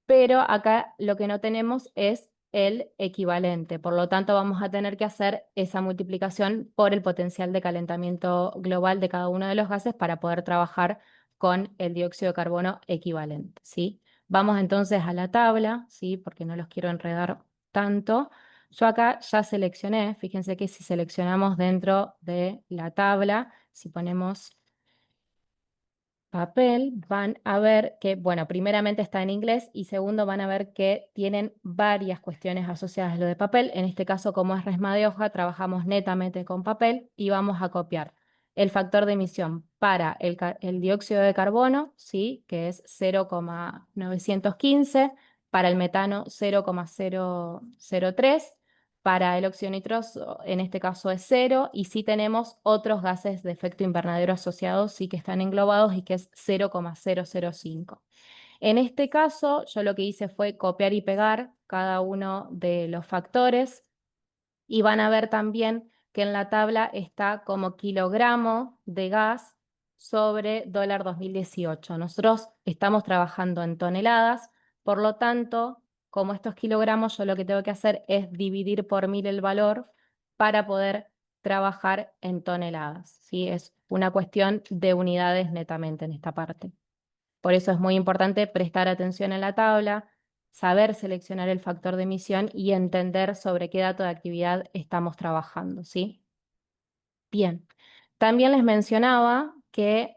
pero acá lo que no tenemos es el equivalente. Por lo tanto, vamos a tener que hacer esa multiplicación por el potencial de calentamiento global de cada uno de los gases para poder trabajar con el dióxido de carbono equivalente, ¿sí? Vamos entonces a la tabla, ¿sí? Porque no los quiero enredar tanto. Yo acá ya seleccioné, fíjense que si seleccionamos dentro de la tabla, si ponemos papel, van a ver que, bueno, primeramente está en inglés y segundo van a ver que tienen varias cuestiones asociadas a lo de papel. En este caso, como es resma de hoja, trabajamos netamente con papel y vamos a copiar el factor de emisión para el dióxido de carbono, ¿sí? Que es 0,915, para el metano 0,003, para el óxido nitroso, en este caso es 0, y sí tenemos otros gases de efecto invernadero asociados, sí que están englobados y que es 0,005. En este caso, yo lo que hice fue copiar y pegar cada uno de los factores y van a ver también que en la tabla está como kilogramo de gas sobre dólar 2018. Nosotros estamos trabajando en toneladas, por lo tanto, como estos kilogramos, yo lo que tengo que hacer es dividir por 1000 el valor para poder trabajar en toneladas, ¿sí? Es una cuestión de unidades netamente en esta parte. Por eso es muy importante prestar atención en la tabla, saber seleccionar el factor de emisión y entender sobre qué dato de actividad estamos trabajando, ¿sí? Bien. También les mencionaba que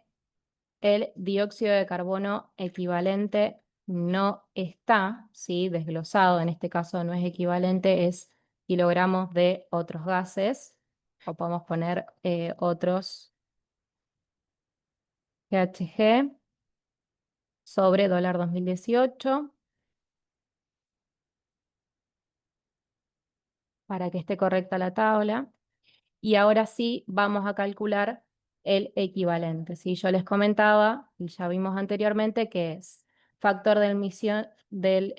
el dióxido de carbono equivalente no está, ¿sí? Desglosado, en este caso no es equivalente, es kilogramos de otros gases, o podemos poner otros GHG sobre dólar 2018. Para que esté correcta la tabla. Y ahora sí vamos a calcular el equivalente. ¿Sí? Yo les comentaba, y ya vimos anteriormente, que es factor de emisión del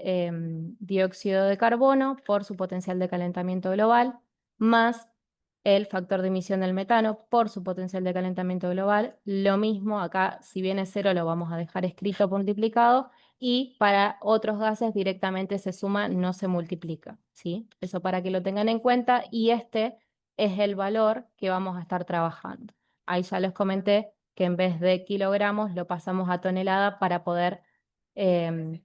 dióxido de carbono por su potencial de calentamiento global, más el factor de emisión del metano por su potencial de calentamiento global. Lo mismo, acá si viene cero lo vamos a dejar escrito multiplicado, y para otros gases directamente se suma, no se multiplica, ¿sí? Eso para que lo tengan en cuenta, y este es el valor que vamos a estar trabajando. Ahí ya les comenté que en vez de kilogramos lo pasamos a tonelada para poder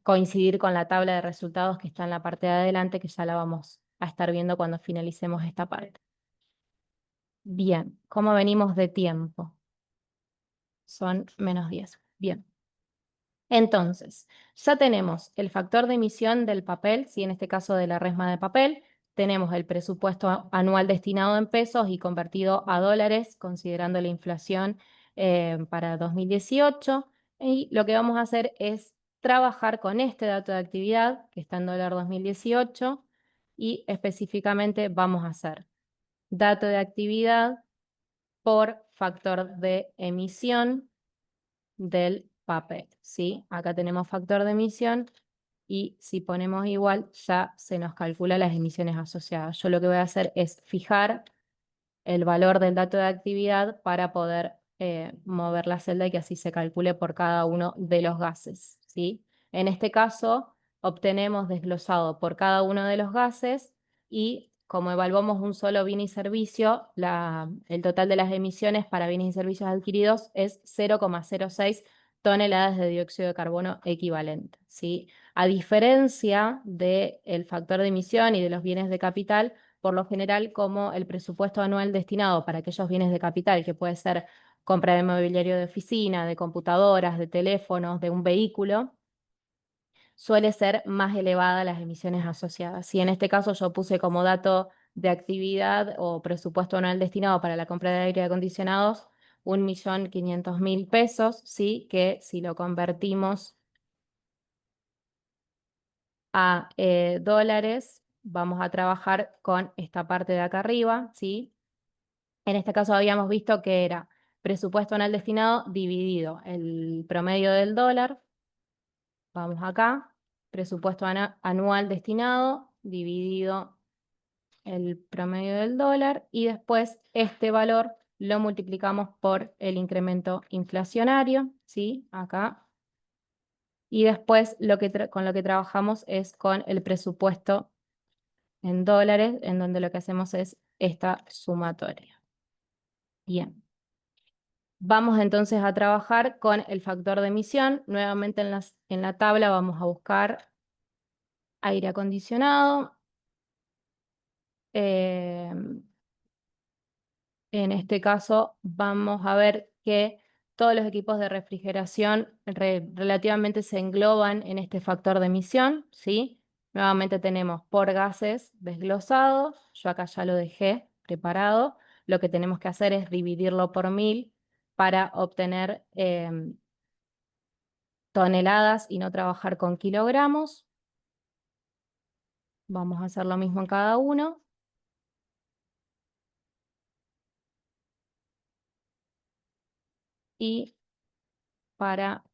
coincidir con la tabla de resultados que está en la parte de adelante, que ya la vamos a estar viendo cuando finalicemos esta parte. Bien, ¿cómo venimos de tiempo? Son -10. Bien. Entonces, ya tenemos el factor de emisión del papel, ¿sí? En este caso de la resma de papel, tenemos el presupuesto anual destinado en pesos y convertido a dólares, considerando la inflación para 2018. Y lo que vamos a hacer es trabajar con este dato de actividad, que está en dólar 2018, y específicamente vamos a hacer dato de actividad por factor de emisión del papel, ¿sí? Acá tenemos factor de emisión y si ponemos igual ya se nos calcula las emisiones asociadas. Yo lo que voy a hacer es fijar el valor del dato de actividad para poder mover la celda y que así se calcule por cada uno de los gases, ¿sí? En este caso, obtenemos desglosado por cada uno de los gases y como evaluamos un solo bien y servicio, el total de las emisiones para bienes y servicios adquiridos es 0,06 toneladas de dióxido de carbono equivalente, ¿sí? A diferencia del factor de emisión y de los bienes de capital, por lo general, como el presupuesto anual destinado para aquellos bienes de capital, que puede ser compra de mobiliario de oficina, de computadoras, de teléfonos, de un vehículo, suele ser más elevada las emisiones asociadas. Si en este caso yo puse como dato de actividad o presupuesto anual destinado para la compra de aire acondicionados 1.500.000 pesos, ¿sí? Que si lo convertimos a dólares, vamos a trabajar con esta parte de acá arriba, ¿sí? En este caso habíamos visto que era presupuesto anual destinado dividido el promedio del dólar. Vamos acá, presupuesto anual destinado dividido el promedio del dólar y después este valor lo multiplicamos por el incremento inflacionario, ¿sí? Acá. Y después con lo que trabajamos es con el presupuesto en dólares, en donde lo que hacemos es esta sumatoria. Bien. Vamos entonces a trabajar con el factor de emisión. Nuevamente en la tabla vamos a buscar aire acondicionado. Eh, En este caso vamos a ver que todos los equipos de refrigeración relativamente se engloban en este factor de emisión, ¿sí? Nuevamente tenemos por gases desglosados, yo acá ya lo dejé preparado. Lo que tenemos que hacer es dividirlo por 1000 para obtener toneladas y no trabajar con kilogramos. Vamos a hacer lo mismo en cada uno. Y para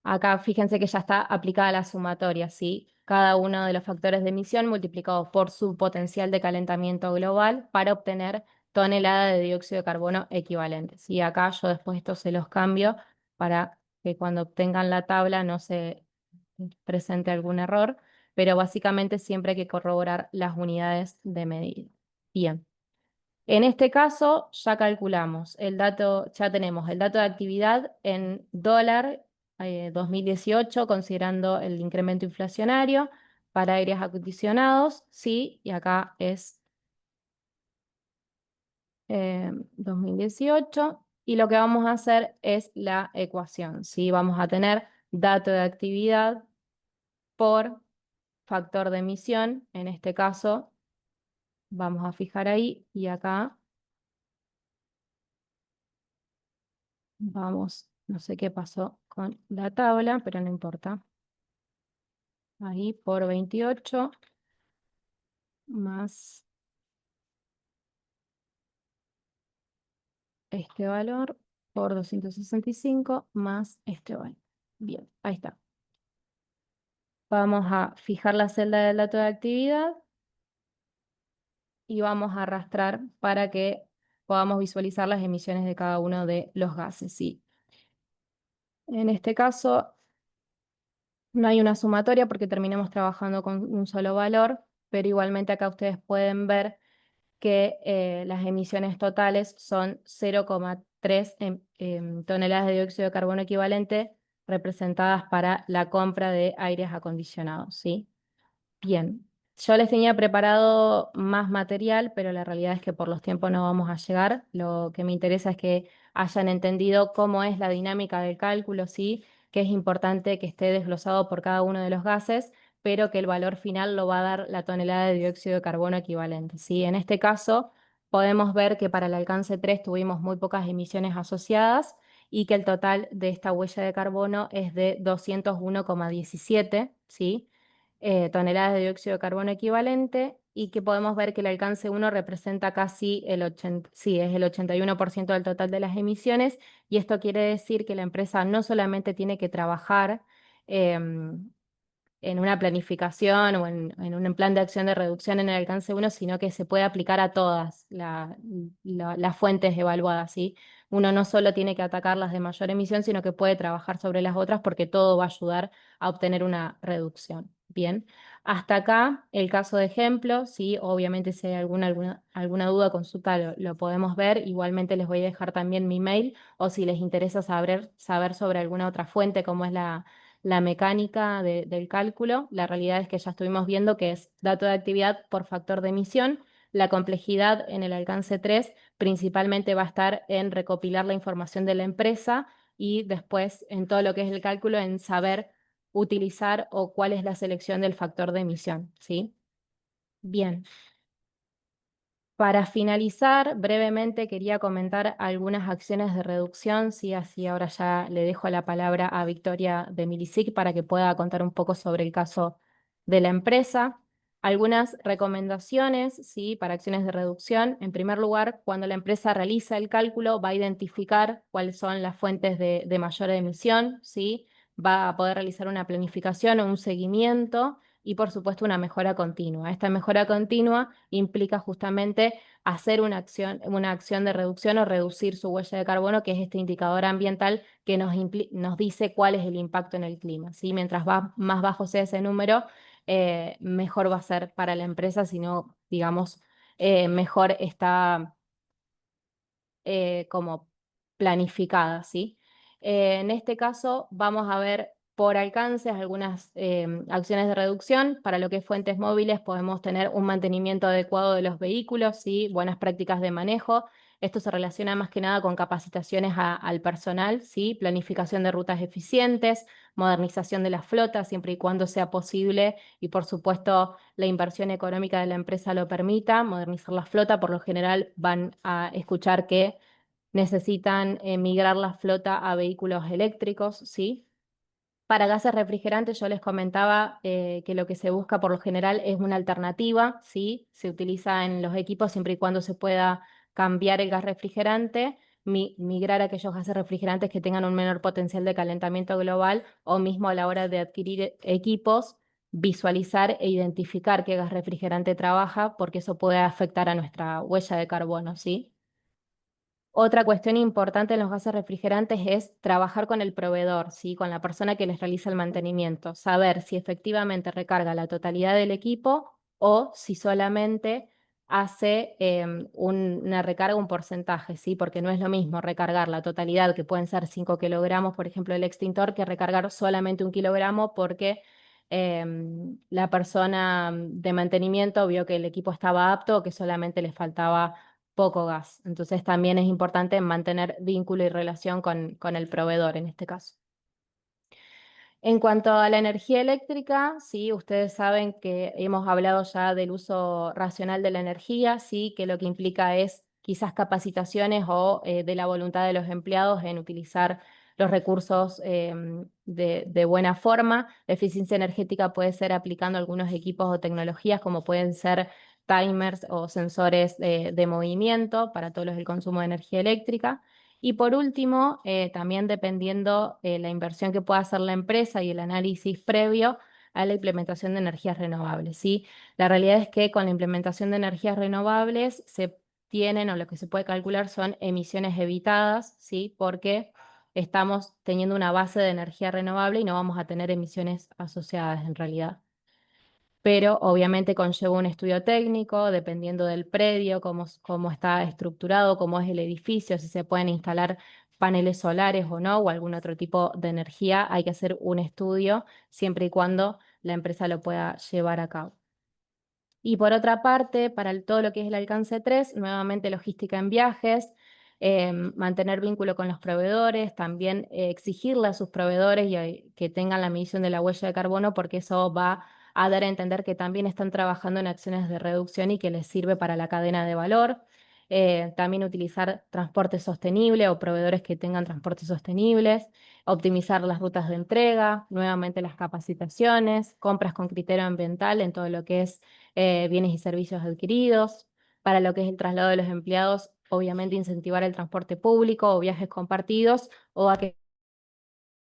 acá fíjense que ya está aplicada la sumatoria, ¿sí? Cada uno de los factores de emisión multiplicado por su potencial de calentamiento global para obtener tonelada de dióxido de carbono equivalentes. Y acá yo después esto se los cambio para que cuando obtengan la tabla no se presente algún error, pero básicamente siempre hay que corroborar las unidades de medida. Bien. En este caso ya calculamos el dato, ya tenemos el dato de actividad en dólar 2018, considerando el incremento inflacionario para aires acondicionados, sí, y acá es 2018. Y lo que vamos a hacer es la ecuación, ¿sí? Vamos a tener dato de actividad por factor de emisión, en este caso vamos a fijar ahí y acá vamos, no sé qué pasó con la tabla, pero no importa. Ahí por 28 más este valor por 265 más este valor. Bien, ahí está. Vamos a fijar la celda del dato de actividad y vamos a arrastrar para que podamos visualizar las emisiones de cada uno de los gases, ¿sí? En este caso no hay una sumatoria porque terminamos trabajando con un solo valor, pero igualmente acá ustedes pueden ver que las emisiones totales son 0,3 toneladas de dióxido de carbono equivalente representadas para la compra de aires acondicionados, ¿sí? Bien, yo les tenía preparado más material, pero la realidad es que por los tiempos no vamos a llegar. Lo que me interesa es que hayan entendido cómo es la dinámica del cálculo, ¿sí? Que es importante que esté desglosado por cada uno de los gases, pero que el valor final lo va a dar la tonelada de dióxido de carbono equivalente, ¿sí? En este caso, podemos ver que para el alcance 3 tuvimos muy pocas emisiones asociadas y que el total de esta huella de carbono es de 201,17, ¿sí? Toneladas de dióxido de carbono equivalente y que podemos ver que el alcance 1 representa casi el 80, sí, es el 81% del total de las emisiones, y esto quiere decir que la empresa no solamente tiene que trabajar en una planificación o en un plan de acción de reducción en el alcance 1, sino que se puede aplicar a todas las fuentes evaluadas, ¿sí? Uno no solo tiene que atacar las de mayor emisión, sino que puede trabajar sobre las otras porque todo va a ayudar a obtener una reducción. Bien, hasta acá el caso de ejemplo, ¿sí? Obviamente si hay alguna duda, consulta, lo podemos ver. Igualmente les voy a dejar también mi mail o si les interesa saber sobre alguna otra fuente como es la mecánica del cálculo. La realidad es que ya estuvimos viendo que es dato de actividad por factor de emisión. La complejidad en el alcance 3 principalmente va a estar en recopilar la información de la empresa y después en todo lo que es el cálculo en saber utilizar o cuál es la selección del factor de emisión, ¿sí? Bien. Para finalizar, brevemente quería comentar algunas acciones de reducción, sí, así ahora ya le dejo la palabra a Victoria de Milisic para que pueda contar un poco sobre el caso de la empresa. Algunas recomendaciones, sí, para acciones de reducción. En primer lugar, cuando la empresa realiza el cálculo, va a identificar cuáles son las fuentes de mayor emisión, sí, va a poder realizar una planificación o un seguimiento y, por supuesto, una mejora continua. Esta mejora continua implica justamente hacer una acción de reducción o reducir su huella de carbono, que es este indicador ambiental que nos dice cuál es el impacto en el clima, ¿sí? Mientras más bajo sea ese número, mejor va a ser para la empresa, sino, digamos, mejor está como planificada, ¿sí? En este caso vamos a ver por alcances algunas acciones de reducción. Para lo que es fuentes móviles podemos tener un mantenimiento adecuado de los vehículos, ¿sí? Buenas prácticas de manejo. Esto se relaciona más que nada con capacitaciones al personal, ¿sí? Planificación de rutas eficientes, modernización de la flota, siempre y cuando sea posible y por supuesto la inversión económica de la empresa lo permita, modernizar la flota. Por lo general van a escuchar que necesitan migrar la flota a vehículos eléctricos, ¿sí? Para gases refrigerantes yo les comentaba que lo que se busca por lo general es una alternativa, ¿sí? Se utiliza en los equipos siempre y cuando se pueda cambiar el gas refrigerante, migrar a aquellos gases refrigerantes que tengan un menor potencial de calentamiento global o mismo a la hora de adquirir equipos, visualizar e identificar qué gas refrigerante trabaja porque eso puede afectar a nuestra huella de carbono, ¿sí? Otra cuestión importante en los gases refrigerantes es trabajar con el proveedor, ¿sí? Con la persona que les realiza el mantenimiento, saber si efectivamente recarga la totalidad del equipo o si solamente hace una recarga, un porcentaje, ¿sí? Porque no es lo mismo recargar la totalidad, que pueden ser 5 kilogramos, por ejemplo, el extintor, que recargar solamente 1 kilogramo porque la persona de mantenimiento vio que el equipo estaba apto o que solamente le faltaba poco gas. Entonces también es importante mantener vínculo y relación con el proveedor en este caso. En cuanto a la energía eléctrica, sí, ustedes saben que hemos hablado ya del uso racional de la energía, sí, que lo que implica es quizás capacitaciones o de la voluntad de los empleados en utilizar los recursos de buena forma. La eficiencia energética puede ser aplicando algunos equipos o tecnologías como pueden ser timers o sensores de movimiento para todos los del consumo de energía eléctrica. Y por último, también dependiendo la inversión que pueda hacer la empresa y el análisis previo a la implementación de energías renovables, ¿sí? La realidad es que con la implementación de energías renovables se tienen o lo que se puede calcular son emisiones evitadas, ¿sí? Porque estamos teniendo una base de energía renovable y no vamos a tener emisiones asociadas en realidad, pero obviamente conlleva un estudio técnico, dependiendo del predio, cómo está estructurado, cómo es el edificio, si se pueden instalar paneles solares o no, o algún otro tipo de energía, hay que hacer un estudio siempre y cuando la empresa lo pueda llevar a cabo. Y por otra parte, para todo lo que es el alcance 3, nuevamente logística en viajes, mantener vínculo con los proveedores, también exigirle a sus proveedores que tengan la medición de la huella de carbono, porque eso va a dar a entender que también están trabajando en acciones de reducción y que les sirve para la cadena de valor. También utilizar transporte sostenible o proveedores que tengan transportes sostenibles, optimizar las rutas de entrega, nuevamente las capacitaciones, compras con criterio ambiental en todo lo que es bienes y servicios adquiridos. Para lo que es el traslado de los empleados, obviamente incentivar el transporte público o viajes compartidos o aquella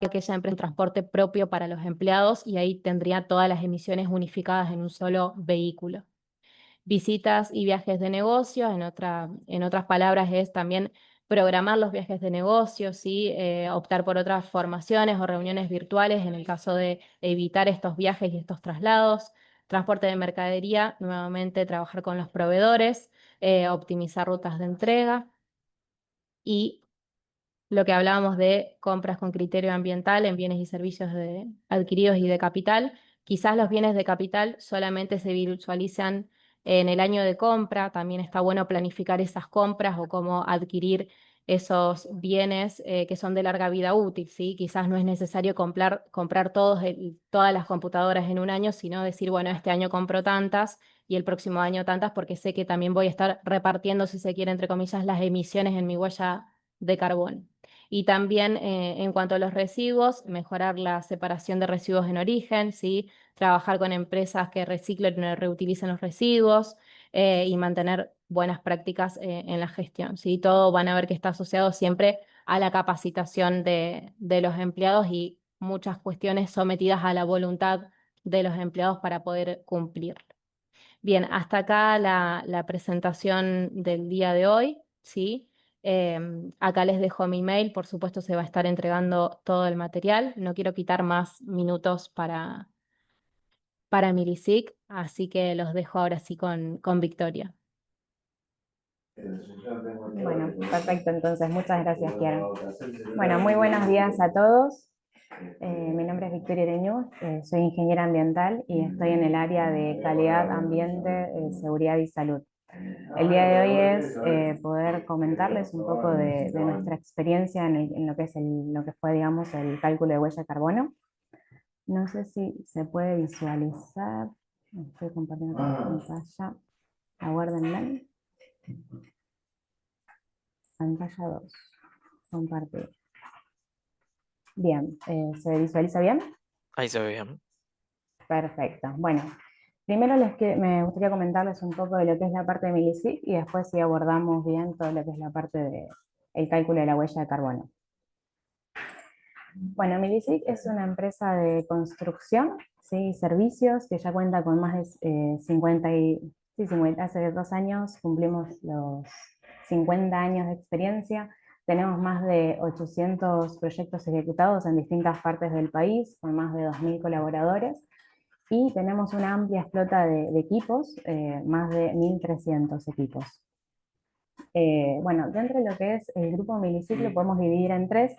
empresa de transporte propio para los empleados y ahí tendría todas las emisiones unificadas en un solo vehículo. Visitas y viajes de negocios, en otras palabras, es también programar los viajes de negocio, ¿sí? Optar por otras formaciones o reuniones virtuales en el caso de evitar estos viajes y estos traslados. Transporte de mercadería, nuevamente trabajar con los proveedores, optimizar rutas de entrega y lo que hablábamos de compras con criterio ambiental en bienes y servicios adquiridos y de capital. Quizás los bienes de capital solamente se visualizan en el año de compra, también está bueno planificar esas compras o cómo adquirir esos bienes que son de larga vida útil, ¿sí? Quizás no es necesario comprar todas las computadoras en un año, sino decir, bueno, este año compro tantas y el próximo año tantas, porque sé que también voy a estar repartiendo, si se quiere, entre comillas, las emisiones en mi huella de carbono. Y también en cuanto a los residuos, mejorar la separación de residuos en origen, ¿sí? Trabajar con empresas que reciclen o reutilicen los residuos y mantener buenas prácticas en la gestión, ¿sí? Todo van a ver que está asociado siempre a la capacitación de los empleados y muchas cuestiones sometidas a la voluntad de los empleados para poder cumplir. Bien, hasta acá la presentación del día de hoy, ¿sí? Acá les dejo mi mail, por supuesto se va a estar entregando todo el material. No quiero quitar más minutos para Milisic, así que los dejo ahora sí con Victoria.
Bueno, perfecto, entonces muchas gracias, Kiara. Bueno, muy buenos días a todos. Mi nombre es Victoria Ereñú, soy ingeniera ambiental y estoy en el área de calidad, ambiente, seguridad y salud. El día de hoy es poder comentarles un poco de nuestra experiencia en lo que es lo que fue, digamos, el cálculo de huella de carbono. No sé si se puede visualizar. Estoy compartiendo la pantalla. Aguárdenme. Pantalla 2. Compartir. Bien, ¿se visualiza bien?
Ahí se ve bien.
Perfecto. Bueno, primero me gustaría comentarles un poco de lo que es la parte de Milisic y después sí abordamos bien todo lo que es la parte del cálculo de la huella de carbono. Bueno, Milisic es una empresa de construcción, ¿sí? Y servicios que ya cuenta con más de 50, hace 2 años cumplimos los 50 años de experiencia. Tenemos más de 800 proyectos ejecutados en distintas partes del país, con más de 2.000 colaboradores. Y tenemos una amplia flota de equipos, más de 1.300 equipos. Bueno, dentro de lo que es el grupo Milisic lo podemos dividir en tres.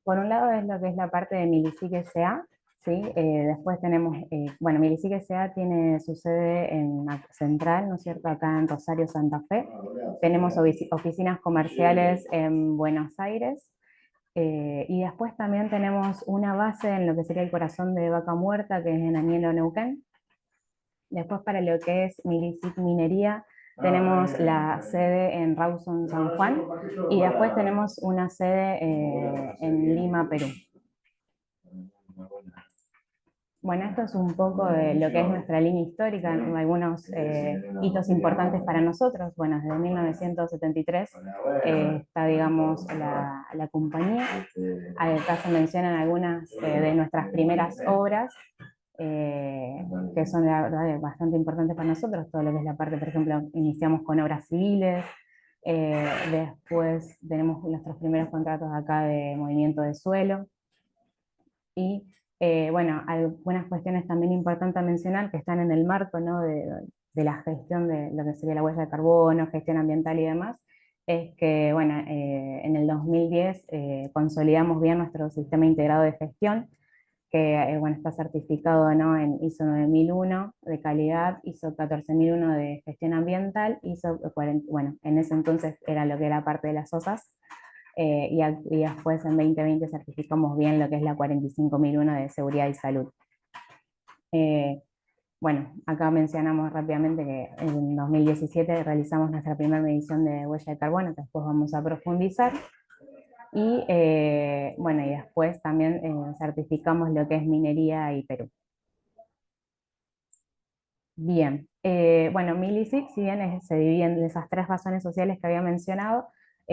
Por un lado es lo que es la parte de Milisic S.A., ¿sí? Después tenemos, bueno, Milisic S.A. tiene su sede en la central, ¿no es cierto?, acá en Rosario, Santa Fe. Tenemos oficinas comerciales en Buenos Aires. Y después también tenemos una base en lo que sería el corazón de Vaca Muerta, que es en Anielo, Neuquén. Después para lo que es Milisic Minería, tenemos la sede en Rawson, San Juan, y después tenemos una sede en Lima, Perú. Bueno, esto es un poco de lo que es nuestra línea histórica, algunos hitos importantes para nosotros. Bueno, desde 1973 está, digamos, la compañía. Acá se mencionan algunas de nuestras primeras obras, que son la verdad bastante importantes para nosotros. Todo lo que es la parte, por ejemplo, iniciamos con obras civiles, después tenemos nuestros primeros contratos acá de movimiento de suelo. Y bueno, algunas cuestiones también importantes a mencionar que están en el marco, ¿no?, de la gestión de lo que sería la huella de carbono, gestión ambiental y demás, es que bueno, en el 2010 consolidamos bien nuestro sistema integrado de gestión, que bueno, está certificado, ¿no?, en ISO 9001 de calidad, ISO 14001 de gestión ambiental, ISO 40, bueno, en ese entonces era lo que era parte de las OSAS, y después en 2020 certificamos bien lo que es la 45001 de seguridad y salud. Bueno, acá mencionamos rápidamente que en 2017 realizamos nuestra primera medición de huella de carbono, que después vamos a profundizar. Y bueno, y después también certificamos lo que es minería y Perú. Bien, bueno, Milisic, si bien se divide en esas tres razones sociales que había mencionado,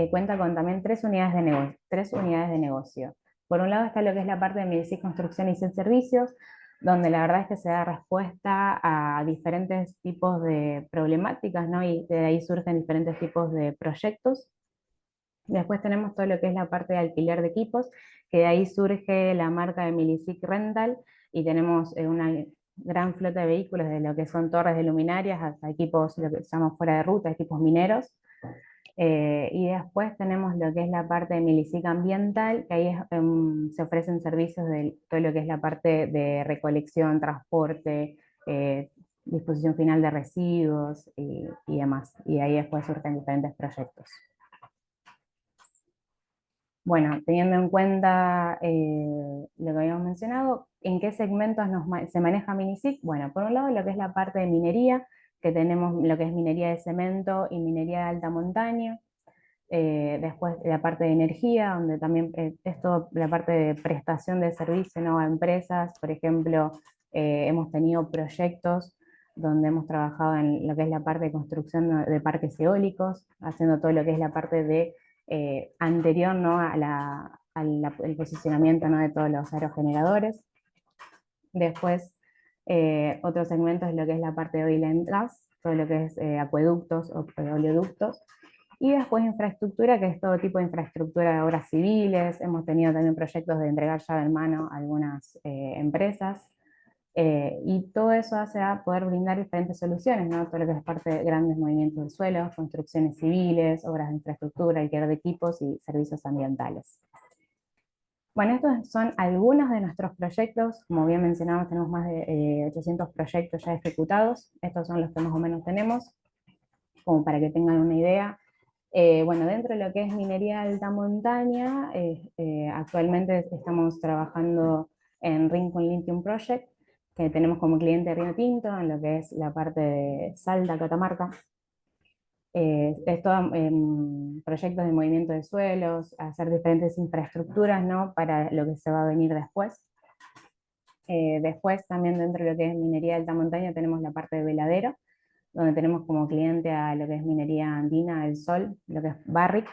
cuenta con también tres unidades de negocio. Por un lado está lo que es la parte de Milisic Construcción y Servicios, donde la verdad es que se da respuesta a diferentes tipos de problemáticas, ¿no? Y de ahí surgen diferentes tipos de proyectos. Después tenemos todo lo que es la parte de alquiler de equipos, que de ahí surge la marca de Milisic Rental, y tenemos una gran flota de vehículos, de lo que son torres de luminarias hasta equipos, lo que llamamos fuera de ruta, equipos mineros. Y después tenemos lo que es la parte de Milisic Ambiental, que ahí se ofrecen servicios de todo lo que es la parte de recolección, transporte, disposición final de residuos y demás. Y ahí después surgen diferentes proyectos. Bueno, teniendo en cuenta lo que habíamos mencionado, ¿en qué segmentos se maneja Milisic? Bueno, por un lado lo que es la parte de minería, que tenemos lo que es minería de cemento y minería de alta montaña. Después la parte de energía, donde también es toda la parte de prestación de servicio, ¿no?, a empresas. Por ejemplo, hemos tenido proyectos donde hemos trabajado en lo que es la parte de construcción de parques eólicos, haciendo todo lo que es la parte de anterior, ¿no?, el posicionamiento, ¿no?, de todos los aerogeneradores. Después, otro segmento es lo que es la parte de oil and gas, todo lo que es acueductos o oleoductos. Y después infraestructura, que es todo tipo de infraestructura de obras civiles. Hemos tenido también proyectos de entregar llave en mano a algunas empresas. Y todo eso hace a poder brindar diferentes soluciones, ¿no? Todo lo que es parte de grandes movimientos de suelo, construcciones civiles, obras de infraestructura, alquiler de equipos y servicios ambientales. Bueno, estos son algunos de nuestros proyectos. Como bien mencionamos, tenemos más de 800 proyectos ya ejecutados. Estos son los que más o menos tenemos, como para que tengan una idea. Bueno, dentro de lo que es minería de alta montaña, actualmente estamos trabajando en Rincon Lithium Project, que tenemos como cliente Río Tinto, en lo que es la parte de Salta, Catamarca. Es todo proyectos de movimiento de suelos, hacer diferentes infraestructuras, ¿no?, para lo que se va a venir después. Después también dentro de lo que es minería de alta montaña tenemos la parte de Veladero, donde tenemos como cliente a lo que es minería andina del Sol, lo que es Barrick.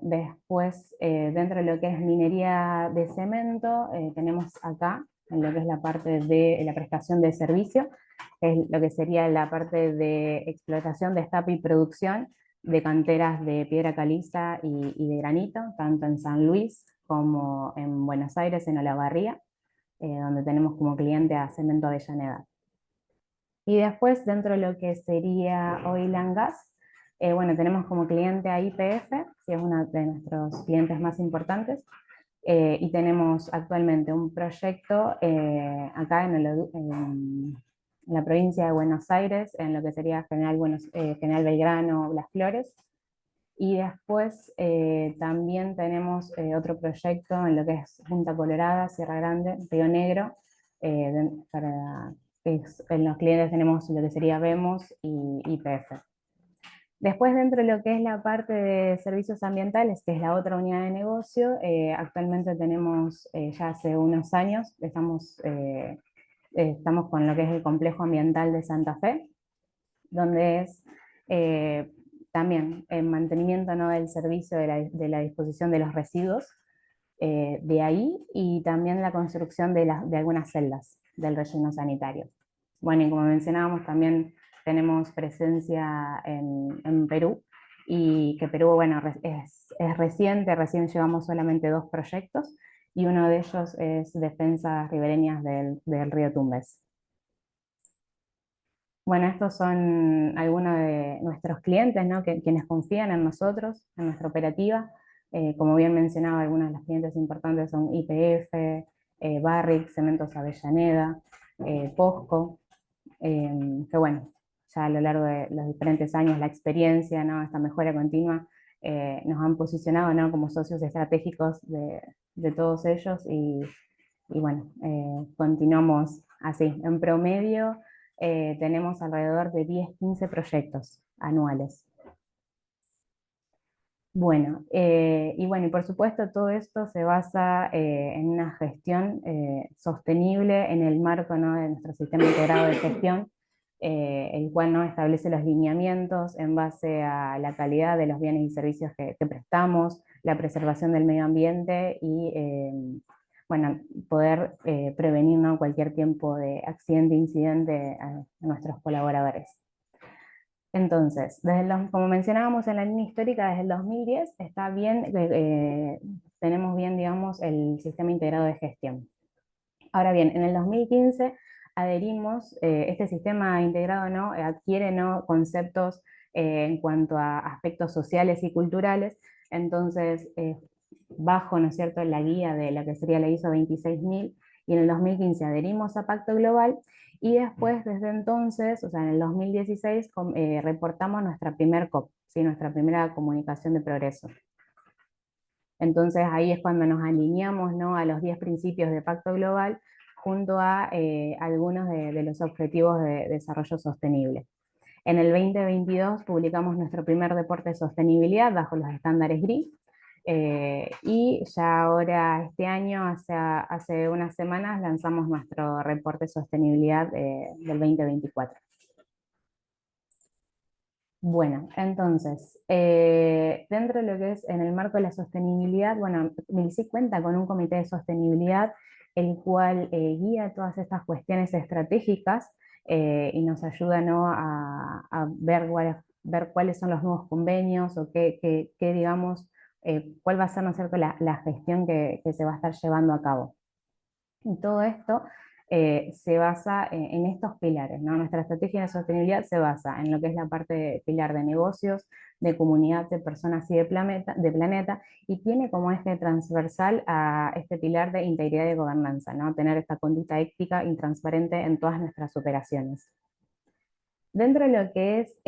Después, dentro de lo que es minería de cemento, tenemos acá, en lo que es la parte de la prestación de servicio, es lo que sería la parte de explotación, destape y producción de canteras de piedra caliza y de granito, tanto en San Luis como en Buenos Aires, en Olavarría, donde tenemos como cliente a Cemento Avellaneda. Y después, dentro de lo que sería Oil and Gas, bueno, tenemos como cliente a YPF, que es uno de nuestros clientes más importantes, y tenemos actualmente un proyecto acá en la provincia de Buenos Aires, en lo que sería General Belgrano, Las Flores. Y después también tenemos otro proyecto en lo que es Punta Colorada, Sierra Grande, Río Negro. En los clientes tenemos lo que sería Vemos y YPF. Después, dentro de lo que es la parte de servicios ambientales, que es la otra unidad de negocio, actualmente tenemos, ya hace unos años, estamos con lo que es el complejo ambiental de Santa Fe, donde es también el mantenimiento, ¿no?, del servicio de la disposición de los residuos de ahí, y también la construcción de algunas celdas del relleno sanitario. Bueno, y como mencionábamos, también tenemos presencia en Perú, y que Perú, bueno, es reciente, recién llevamos solamente 2 proyectos, y uno de ellos es defensas ribereñas del río Tumbes. Bueno, estos son algunos de nuestros clientes, ¿no?, quienes confían en nosotros, en nuestra operativa. Como bien mencionaba, algunos de los clientes importantes son YPF, Barrick, Cementos Avellaneda, POSCO, que bueno, ya a lo largo de los diferentes años, la experiencia, ¿no?, esta mejora continua, nos han posicionado, ¿no?, como socios estratégicos de todos ellos, y bueno, continuamos así. En promedio tenemos alrededor de 10-15 proyectos anuales. Bueno, y por supuesto todo esto se basa en una gestión sostenible en el marco, ¿no?, de nuestro sistema integrado de gestión, el cual, ¿no?, establece los lineamientos en base a la calidad de los bienes y servicios que prestamos, la preservación del medio ambiente y bueno, poder prevenir, ¿no?, cualquier tipo de accidente, incidente a nuestros colaboradores. Entonces, como mencionábamos en la línea histórica, desde el 2010 está bien, tenemos bien, digamos, el sistema integrado de gestión. Ahora bien, en el 2015 adherimos, este sistema integrado, ¿no? Adquiere, ¿no?, conceptos en cuanto a aspectos sociales y culturales. Entonces, bajo, ¿no es cierto?, la guía de la que sería la ISO 26000, y en el 2015 adherimos a Pacto Global, y después, desde entonces, o sea, en el 2016, reportamos nuestra primer COP, ¿sí?, nuestra primera comunicación de progreso. Entonces ahí es cuando nos alineamos, ¿no?, a los 10 principios de Pacto Global, junto a algunos de los objetivos de desarrollo sostenible. En el 2022 publicamos nuestro primer reporte de sostenibilidad bajo los estándares GRI, y ya ahora este año, hace unas semanas, lanzamos nuestro reporte de sostenibilidad del 2024. Bueno, entonces, dentro de lo que es en el marco de la sostenibilidad, bueno, MILICIC cuenta con un comité de sostenibilidad, el cual guía todas estas cuestiones estratégicas, y nos ayuda, ¿no?, a ver cuáles son los nuevos convenios, o digamos, cuál va a ser, ¿no es cierto?, la gestión que se va a estar llevando a cabo. Y todo esto se basa en estos pilares, ¿no? Nuestra estrategia de sostenibilidad se basa en lo que es la parte pilar de negocios, de comunidad, de personas y de planeta, y tiene como eje transversal a este pilar de integridad y gobernanza, ¿no? Tener esta conducta ética y transparente en todas nuestras operaciones. Dentro de lo que es,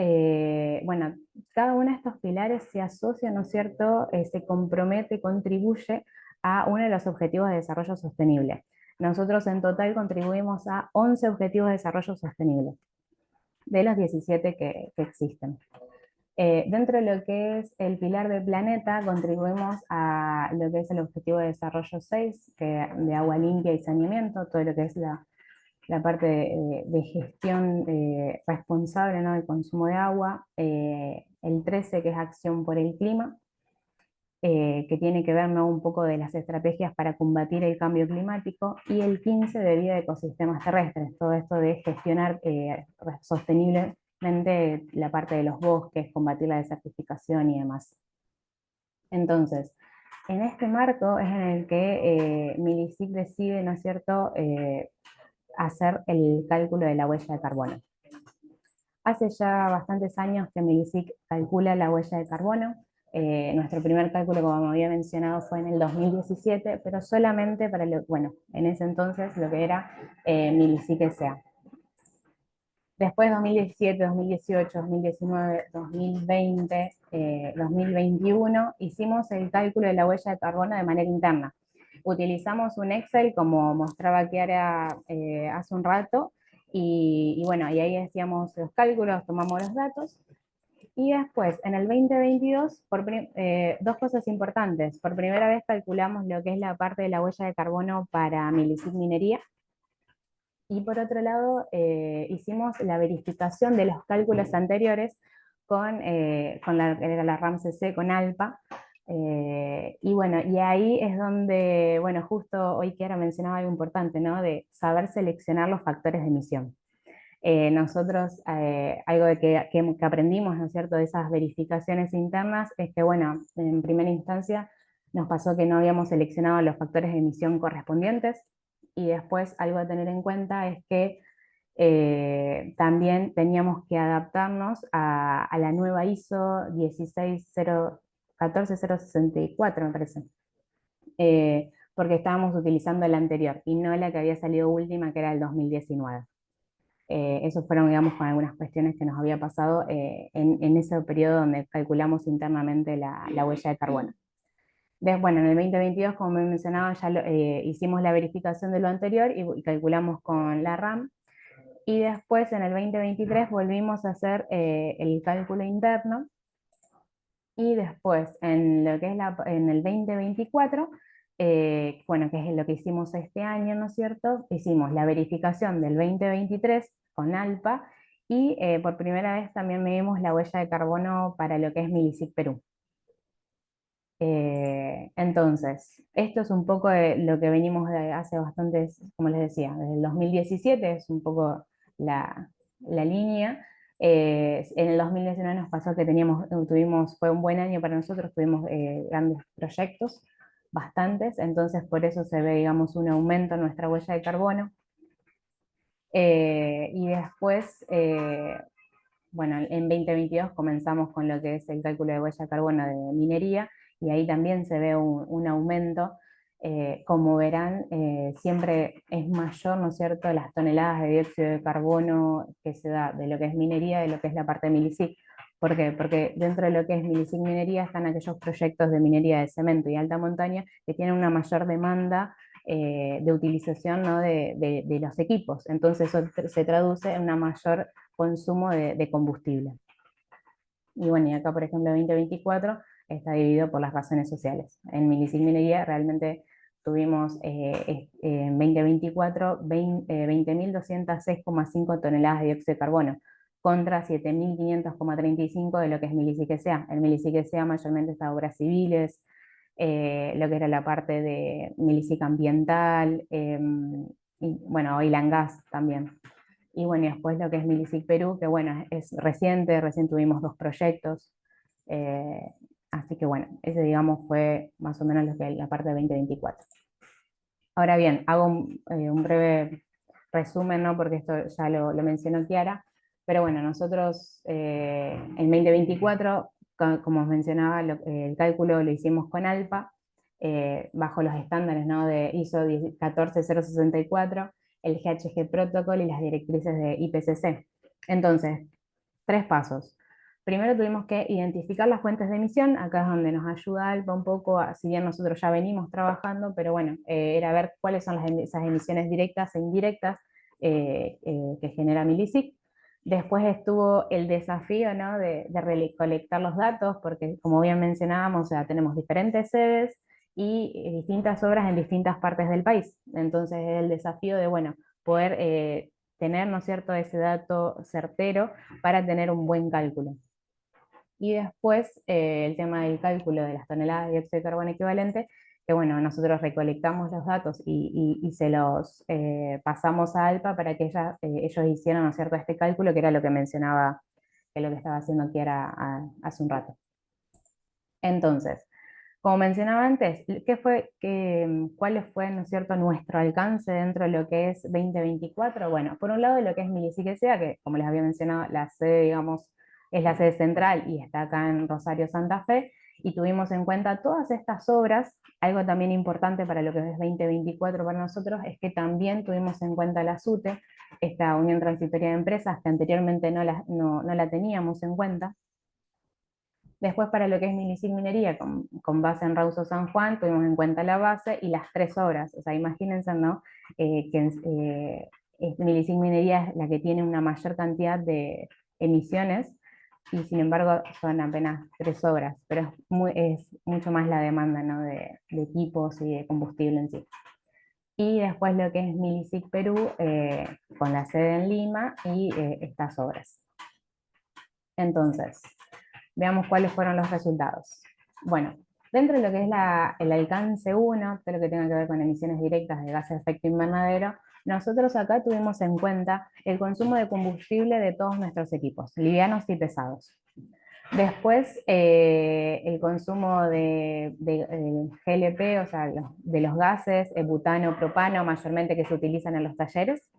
bueno, cada uno de estos pilares se asocia, ¿no es cierto?, se compromete y contribuye a uno de los objetivos de desarrollo sostenible. Nosotros en total contribuimos a 11 objetivos de desarrollo sostenible, de los 17 que existen. Dentro de lo que es el pilar del planeta, contribuimos a lo que es el objetivo de desarrollo 6, de agua limpia y saneamiento, todo lo que es la parte de gestión responsable, ¿no?, del consumo de agua. El 13, que es acción por el clima, que tiene que ver, ¿no?, un poco de las estrategias para combatir el cambio climático, y el 15 de vida de ecosistemas terrestres, todo esto de gestionar sosteniblemente la parte de los bosques, combatir la desertificación y demás. Entonces, en este marco es en el que MILICIC decide, ¿no es cierto?, hacer el cálculo de la huella de carbono. Hace ya bastantes años que MILICIC calcula la huella de carbono. Nuestro primer cálculo, como había mencionado, fue en el 2017, pero solamente para en ese entonces lo que era MILICIC S.A. Después 2017, 2018, 2019, 2020, 2021, hicimos el cálculo de la huella de carbono de manera interna. Utilizamos un Excel, como mostraba Kiara hace un rato, y bueno, y ahí hacíamos los cálculos, tomamos los datos. Y después, en el 2022, dos cosas importantes. Por primera vez calculamos lo que es la parte de la huella de carbono para MILICIC Minería. Y por otro lado, hicimos la verificación de los cálculos anteriores con la RAM-CC, con ALPA. Y bueno, y ahí es donde, bueno, justo hoy Kiara mencionaba algo importante, ¿no?, de saber seleccionar los factores de emisión. Nosotros, algo que aprendimos, ¿no es cierto?, de esas verificaciones internas, es que, bueno, en primera instancia nos pasó que no habíamos seleccionado los factores de emisión correspondientes, y después algo a tener en cuenta es que también teníamos que adaptarnos a la nueva ISO 14064, me parece, porque estábamos utilizando la anterior y no la que había salido última, que era el 2019. Eso fueron, digamos, con algunas cuestiones que nos había pasado en ese periodo donde calculamos internamente la huella de carbono. Bueno, en el 2022, como me mencionaba, ya hicimos la verificación de lo anterior y calculamos con la RAM. Y después, en el 2023, volvimos a hacer el cálculo interno. Y después, en lo que es en el 2024, bueno, que es lo que hicimos este año, ¿no es cierto?, hicimos la verificación del 2023 con ALPA, y por primera vez también medimos la huella de carbono para lo que es MILICIC Perú. Entonces, esto es un poco de lo que venimos de hace bastantes, como les decía, desde el 2017 es un poco la línea, En el 2019 nos pasó que fue un buen año para nosotros, tuvimos grandes proyectos, bastantes, entonces por eso se ve, digamos, un aumento en nuestra huella de carbono. Y después, bueno, en 2022 comenzamos con lo que es el cálculo de huella de carbono de minería, y ahí también se ve un aumento. Como verán, siempre es mayor, ¿no es cierto?, las toneladas de dióxido de carbono que se da de lo que es minería, de lo que es la parte de Milisic. ¿Por qué? Porque dentro de lo que es Milisic Minería están aquellos proyectos de minería de cemento y alta montaña que tienen una mayor demanda de utilización, ¿no?, de los equipos. Entonces eso se traduce en un mayor consumo de combustible. Y bueno, y acá por ejemplo 2024 está dividido por las razones sociales. En Milisic Minería realmente tuvimos en 2024 20.206,5 toneladas de dióxido de carbono, contra 7.500,35 de lo que es Milisic S.A. El Milisic S.A. mayormente está obras civiles, lo que era la parte de Milisic ambiental, y bueno, oil and gas también. Y bueno, y después lo que es Milisic Perú, que bueno, es reciente, recién tuvimos 2 proyectos. eh, Así que bueno, ese digamos fue más o menos lo que la parte de 2024. Ahora bien, hago un breve resumen, ¿no?, porque esto ya lo mencionó Kiara, pero bueno, nosotros en 2024, como os mencionaba, el cálculo lo hicimos con ALPA, bajo los estándares, ¿no?, de ISO 14064, el GHG Protocol y las directrices de IPCC. Entonces, 3 pasos. Primero tuvimos que identificar las fuentes de emisión, acá es donde nos ayuda ALPA un poco, si bien nosotros ya venimos trabajando, pero bueno, era ver cuáles son esas emisiones directas e indirectas que genera Milisic. Después estuvo el desafío, ¿no?, de recolectar los datos, porque como bien mencionábamos, o sea, tenemos diferentes sedes y distintas obras en distintas partes del país. Entonces el desafío de, bueno, poder tener, ¿no es cierto?, ese dato certero para tener un buen cálculo. Y después el tema del cálculo de las toneladas de dióxido de carbono equivalente, que bueno, nosotros recolectamos los datos y se los pasamos a ALPA para que ellos hicieran, ¿no es cierto?, este cálculo, que era lo que mencionaba, que lo que estaba haciendo Kiara hace un rato. Entonces, como mencionaba antes, ¿cuál fue, ¿no es cierto?, nuestro alcance dentro de lo que es 2024? Bueno, por un lado lo que es Milisic S.A., que como les había mencionado, la sede, digamos, es la sede central y está acá en Rosario, Santa Fe, y tuvimos en cuenta todas estas obras. Algo también importante para lo que es 2024 para nosotros es que también tuvimos en cuenta la SUTE, esta Unión Transitoria de Empresas, que anteriormente no la teníamos en cuenta. Después, para lo que es Milisic Minería, con base en Rauso San Juan, tuvimos en cuenta la base y las 3 obras. O sea, imagínense, ¿no?, Milisic Minería es la que tiene una mayor cantidad de emisiones, y sin embargo son apenas 3 obras, pero es mucho más la demanda, ¿no?, de equipos y de combustible en sí. Y después lo que es Milisic Perú, con la sede en Lima y estas obras. Entonces, veamos cuáles fueron los resultados. Bueno, dentro de lo que es el alcance 1, todo lo que tenga que ver con emisiones directas de gases de efecto invernadero, nosotros acá tuvimos en cuenta el consumo de combustible de todos nuestros equipos, livianos y pesados. Después, el consumo de GLP, o sea, de los gases, butano, propano, mayormente que se utilizan en los talleres.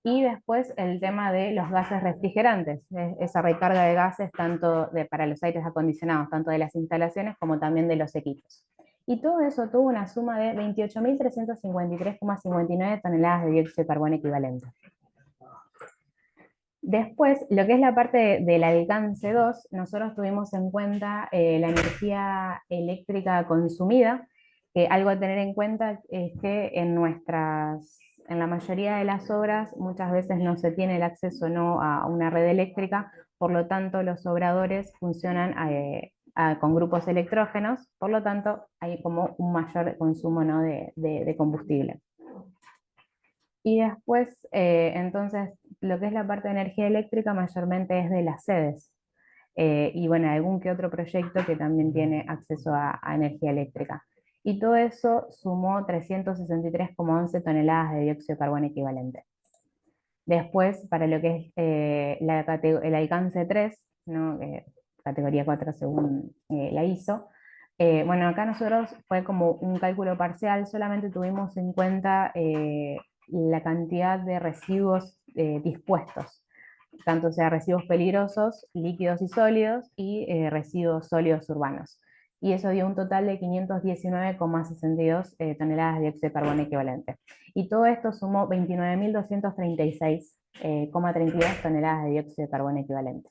Y después el tema de los gases refrigerantes, esa recarga de gases tanto para los aires acondicionados, tanto de las instalaciones como también de los equipos. Y todo eso tuvo una suma de 28.353,59 toneladas de dióxido de carbono equivalente. Después, lo que es la parte del alcance 2, nosotros tuvimos en cuenta la energía eléctrica consumida, que algo a tener en cuenta es que en la mayoría de las obras muchas veces no se tiene el acceso, ¿no?, a una red eléctrica, por lo tanto los obradores funcionan con grupos electrógenos, por lo tanto hay como un mayor consumo, ¿no?, de combustible. Y después, entonces, lo que es la parte de energía eléctrica mayormente es de las sedes. Y bueno, algún que otro proyecto que también tiene acceso a energía eléctrica. Y todo eso sumó 363,11 toneladas de dióxido de carbono equivalente. Después, para lo que es el alcance 3, ¿no? Categoría 4 según la ISO, bueno, acá nosotros fue como un cálculo parcial, solamente tuvimos en cuenta la cantidad de residuos dispuestos, tanto sea residuos peligrosos, líquidos y sólidos, y residuos sólidos urbanos. Y eso dio un total de 519,62 toneladas de dióxido de carbono equivalente. Y todo esto sumó 29.236,32 toneladas de dióxido de carbono equivalente.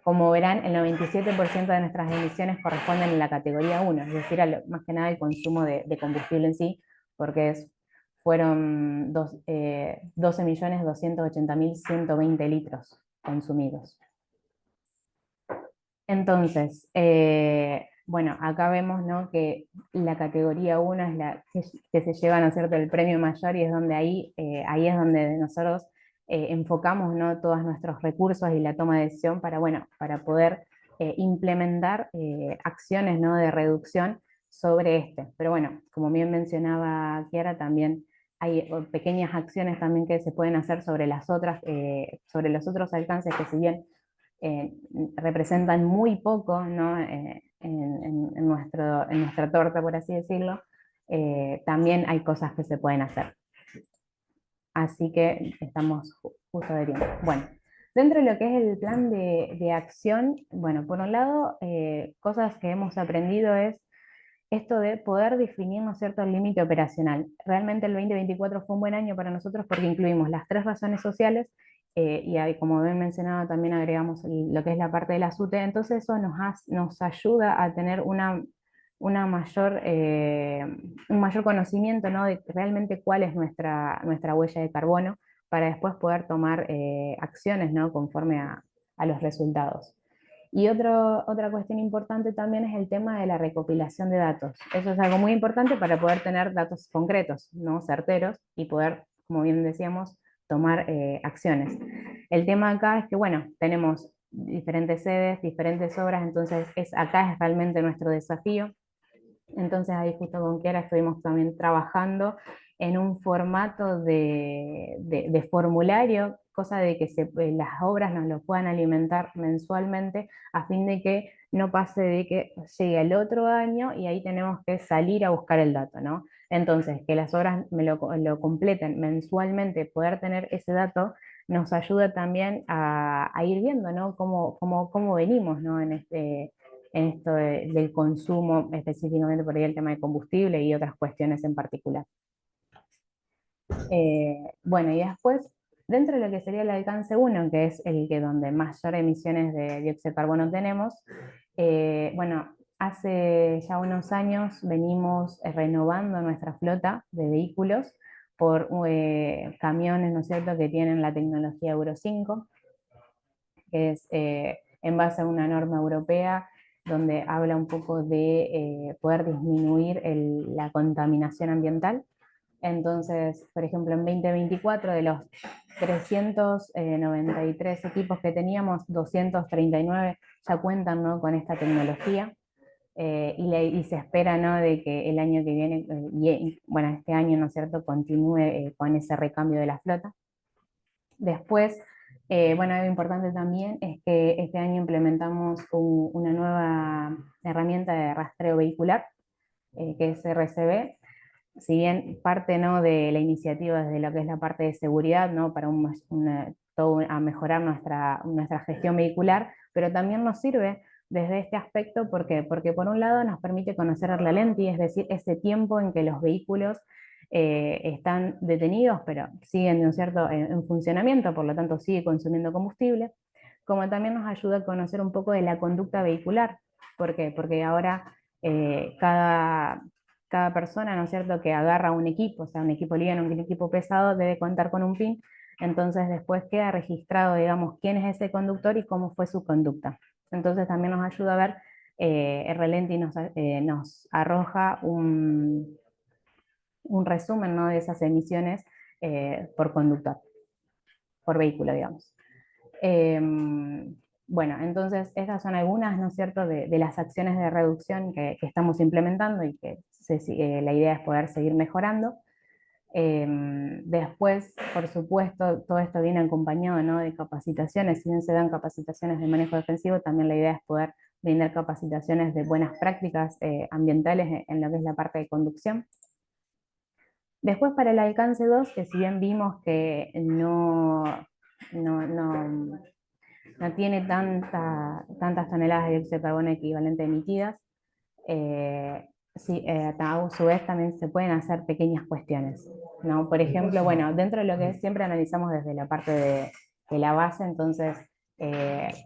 Como verán, el 97% de nuestras emisiones corresponden en la categoría 1, es decir, más que nada el consumo de combustible en sí, porque fueron 12.280.120 litros consumidos. Entonces, bueno, acá vemos, ¿no?, que la categoría 1 es la que se lleva, ¿no es cierto?, el premio mayor, y es donde ahí es donde nosotros enfocamos, ¿no?, todos nuestros recursos y la toma de decisión para, bueno, para poder implementar acciones, ¿no?, de reducción sobre este. Pero bueno, como bien mencionaba Kiara, también hay pequeñas acciones también que se pueden hacer sobre sobre los otros alcances que, si bien eh, representan muy poco, ¿no?, en nuestra torta, por así decirlo, también hay cosas que se pueden hacer. Así que estamos justo adheriendo. Bueno, dentro de lo que es el plan de acción, bueno, por un lado, cosas que hemos aprendido es esto de poder definir, ¿no es cierto?, el límite operacional. Realmente el 2024 fue un buen año para nosotros porque incluimos las 3 razones sociales, y ahí, como bien mencionado, también agregamos lo que es la parte de la SUTE. Entonces eso nos ayuda a tener una mayor, un mayor conocimiento, ¿no?, de realmente cuál es nuestra huella de carbono, para después poder tomar acciones, ¿no?, conforme a los resultados. Y otra cuestión importante también es el tema de la recopilación de datos. Eso es algo muy importante para poder tener datos concretos, ¿no?, certeros, y poder, como bien decíamos, tomar acciones. El tema acá es que, bueno, tenemos diferentes sedes, diferentes obras, entonces acá es realmente nuestro desafío. Entonces ahí justo con Kiara estuvimos también trabajando en un formato de formulario, cosa de que las obras nos lo puedan alimentar mensualmente, a fin de que no pase de que llegue el otro año y ahí tenemos que salir a buscar el dato, ¿no? Entonces, que las obras lo completen mensualmente, poder tener ese dato, nos ayuda también a ir viendo, ¿no?, cómo venimos, ¿no?, en esto del consumo, específicamente por ahí el tema de combustible y otras cuestiones en particular. Bueno, y después, dentro de lo que sería el alcance 1, que es el que donde mayor emisiones de dióxido de carbono tenemos, bueno, hace ya unos años venimos renovando nuestra flota de vehículos por camiones, ¿no es cierto?, que tienen la tecnología Euro 5, que es en base a una norma europea donde habla un poco de poder disminuir la contaminación ambiental. Entonces, por ejemplo, en 2024, de los 393 equipos que teníamos, 239 ya cuentan, ¿no?, con esta tecnología. Y se espera, ¿no?, de que el año que viene, bueno, este año, ¿no es cierto?, continúe con ese recambio de la flota. Después, bueno, algo importante también es que este año implementamos una nueva herramienta de rastreo vehicular, que es RCB. Si bien parte, ¿no?, de la iniciativa desde lo que es la parte de seguridad, ¿no?, para a mejorar nuestra gestión vehicular, pero también nos sirve desde este aspecto, porque por un lado nos permite conocer el ralenti, es decir, ese tiempo en que los vehículos están detenidos, pero siguen, ¿no es cierto?, en funcionamiento, por lo tanto sigue consumiendo combustible, como también nos ayuda a conocer un poco de la conducta vehicular. ¿Por qué? Porque ahora cada persona, ¿no es cierto?, que agarra un equipo, o sea, un equipo liviano, un equipo pesado, debe contar con un PIN. Entonces después queda registrado, digamos, quién es ese conductor y cómo fue su conducta. Entonces también nos ayuda a ver, el Relenti nos arroja un resumen, ¿no?, de esas emisiones por conductor, por vehículo, digamos. Bueno, entonces esas son algunas, ¿no es cierto?, de las acciones de reducción que estamos implementando y que la idea es poder seguir mejorando. Después, por supuesto, todo esto viene acompañado, ¿no?, de capacitaciones. Si bien se dan capacitaciones de manejo defensivo, también la idea es poder brindar capacitaciones de buenas prácticas ambientales en lo que es la parte de conducción. Después, para el alcance 2, que si bien vimos que no tiene tantas toneladas de dióxido de carbono equivalente emitidas, sí, a su vez también se pueden hacer pequeñas cuestiones, ¿no? Por ejemplo, bueno, dentro de lo que siempre analizamos desde la parte de la base, entonces,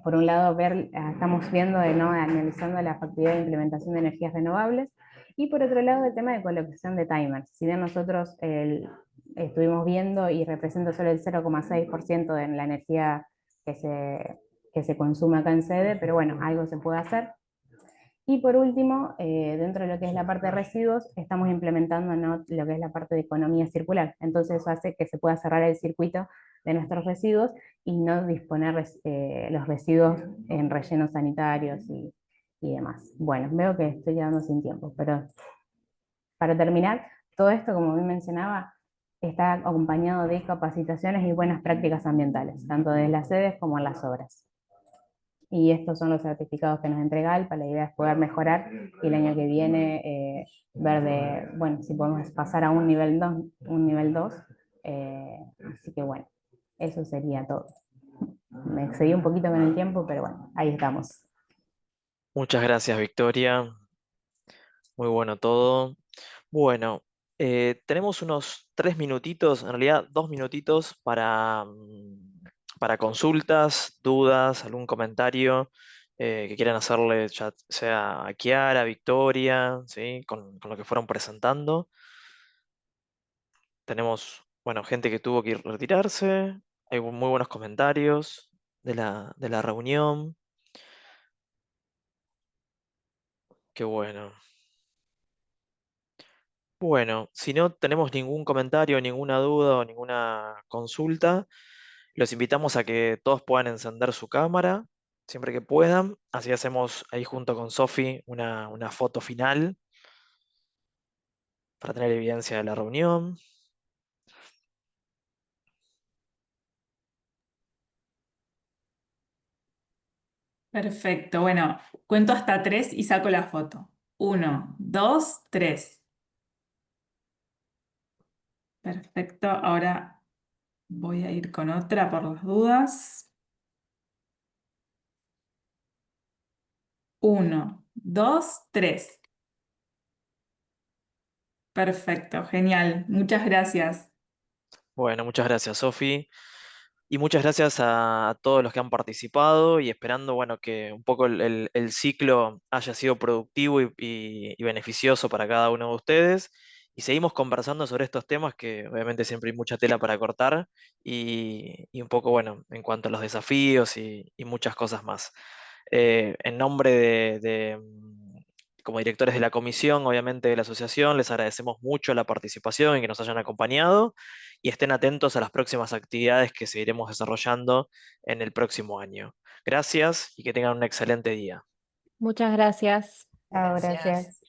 por un lado, estamos viendo, ¿no?, analizando la factibilidad de implementación de energías renovables, y por otro lado, el tema de colocación de timers. Si bien nosotros estuvimos viendo y representa solo el 0,6% de la energía que se consume acá en sede, pero bueno, algo se puede hacer. Y por último, dentro de lo que es la parte de residuos, estamos implementando, ¿no?, lo que es la parte de economía circular. Entonces eso hace que se pueda cerrar el circuito de nuestros residuos y no disponer los residuos en rellenos sanitarios y demás. Bueno, veo que estoy quedando sin tiempo, pero para terminar, todo esto, como bien mencionaba, está acompañado de capacitaciones y buenas prácticas ambientales, tanto desde las sedes como en las obras. Y estos son los certificados que nos entrega ALPA. La idea es poder mejorar y el año que viene ver bueno, si podemos pasar a un nivel 2. Así que bueno, eso sería todo. Me excedí un poquito con el tiempo, pero bueno, ahí estamos.
Muchas gracias, Victoria. Muy bueno todo. Bueno, tenemos unos 3 minutitos, en realidad 2 minutitos para consultas, dudas, algún comentario que quieran hacerle, ya sea a Kiara, a Victoria, ¿sí?, con lo que fueron presentando. Tenemos, bueno, gente que tuvo que retirarse, hay muy buenos comentarios de la reunión. Qué bueno. Bueno, si no tenemos ningún comentario, ninguna duda o ninguna consulta, los invitamos a que todos puedan encender su cámara siempre que puedan. Así hacemos ahí junto con Sofi una foto final para tener evidencia de la reunión.
Perfecto, bueno, cuento hasta 3 y saco la foto. 1, 2, 3. Perfecto, ahora voy a ir con otra por las dudas. 1, 2, 3. Perfecto, genial. Muchas gracias.
Bueno, muchas gracias, Sofi. Y muchas gracias a todos los que han participado y esperando, bueno, que un poco el ciclo haya sido productivo y beneficioso para cada uno de ustedes. Y seguimos conversando sobre estos temas que obviamente siempre hay mucha tela para cortar y un poco, bueno, en cuanto a los desafíos y muchas cosas más. En nombre como directores de la comisión, obviamente de la asociación, les agradecemos mucho la participación y que nos hayan acompañado y estén atentos a las próximas actividades que seguiremos desarrollando en el próximo año. Gracias y que tengan un excelente día.
Muchas gracias.
Chao, gracias.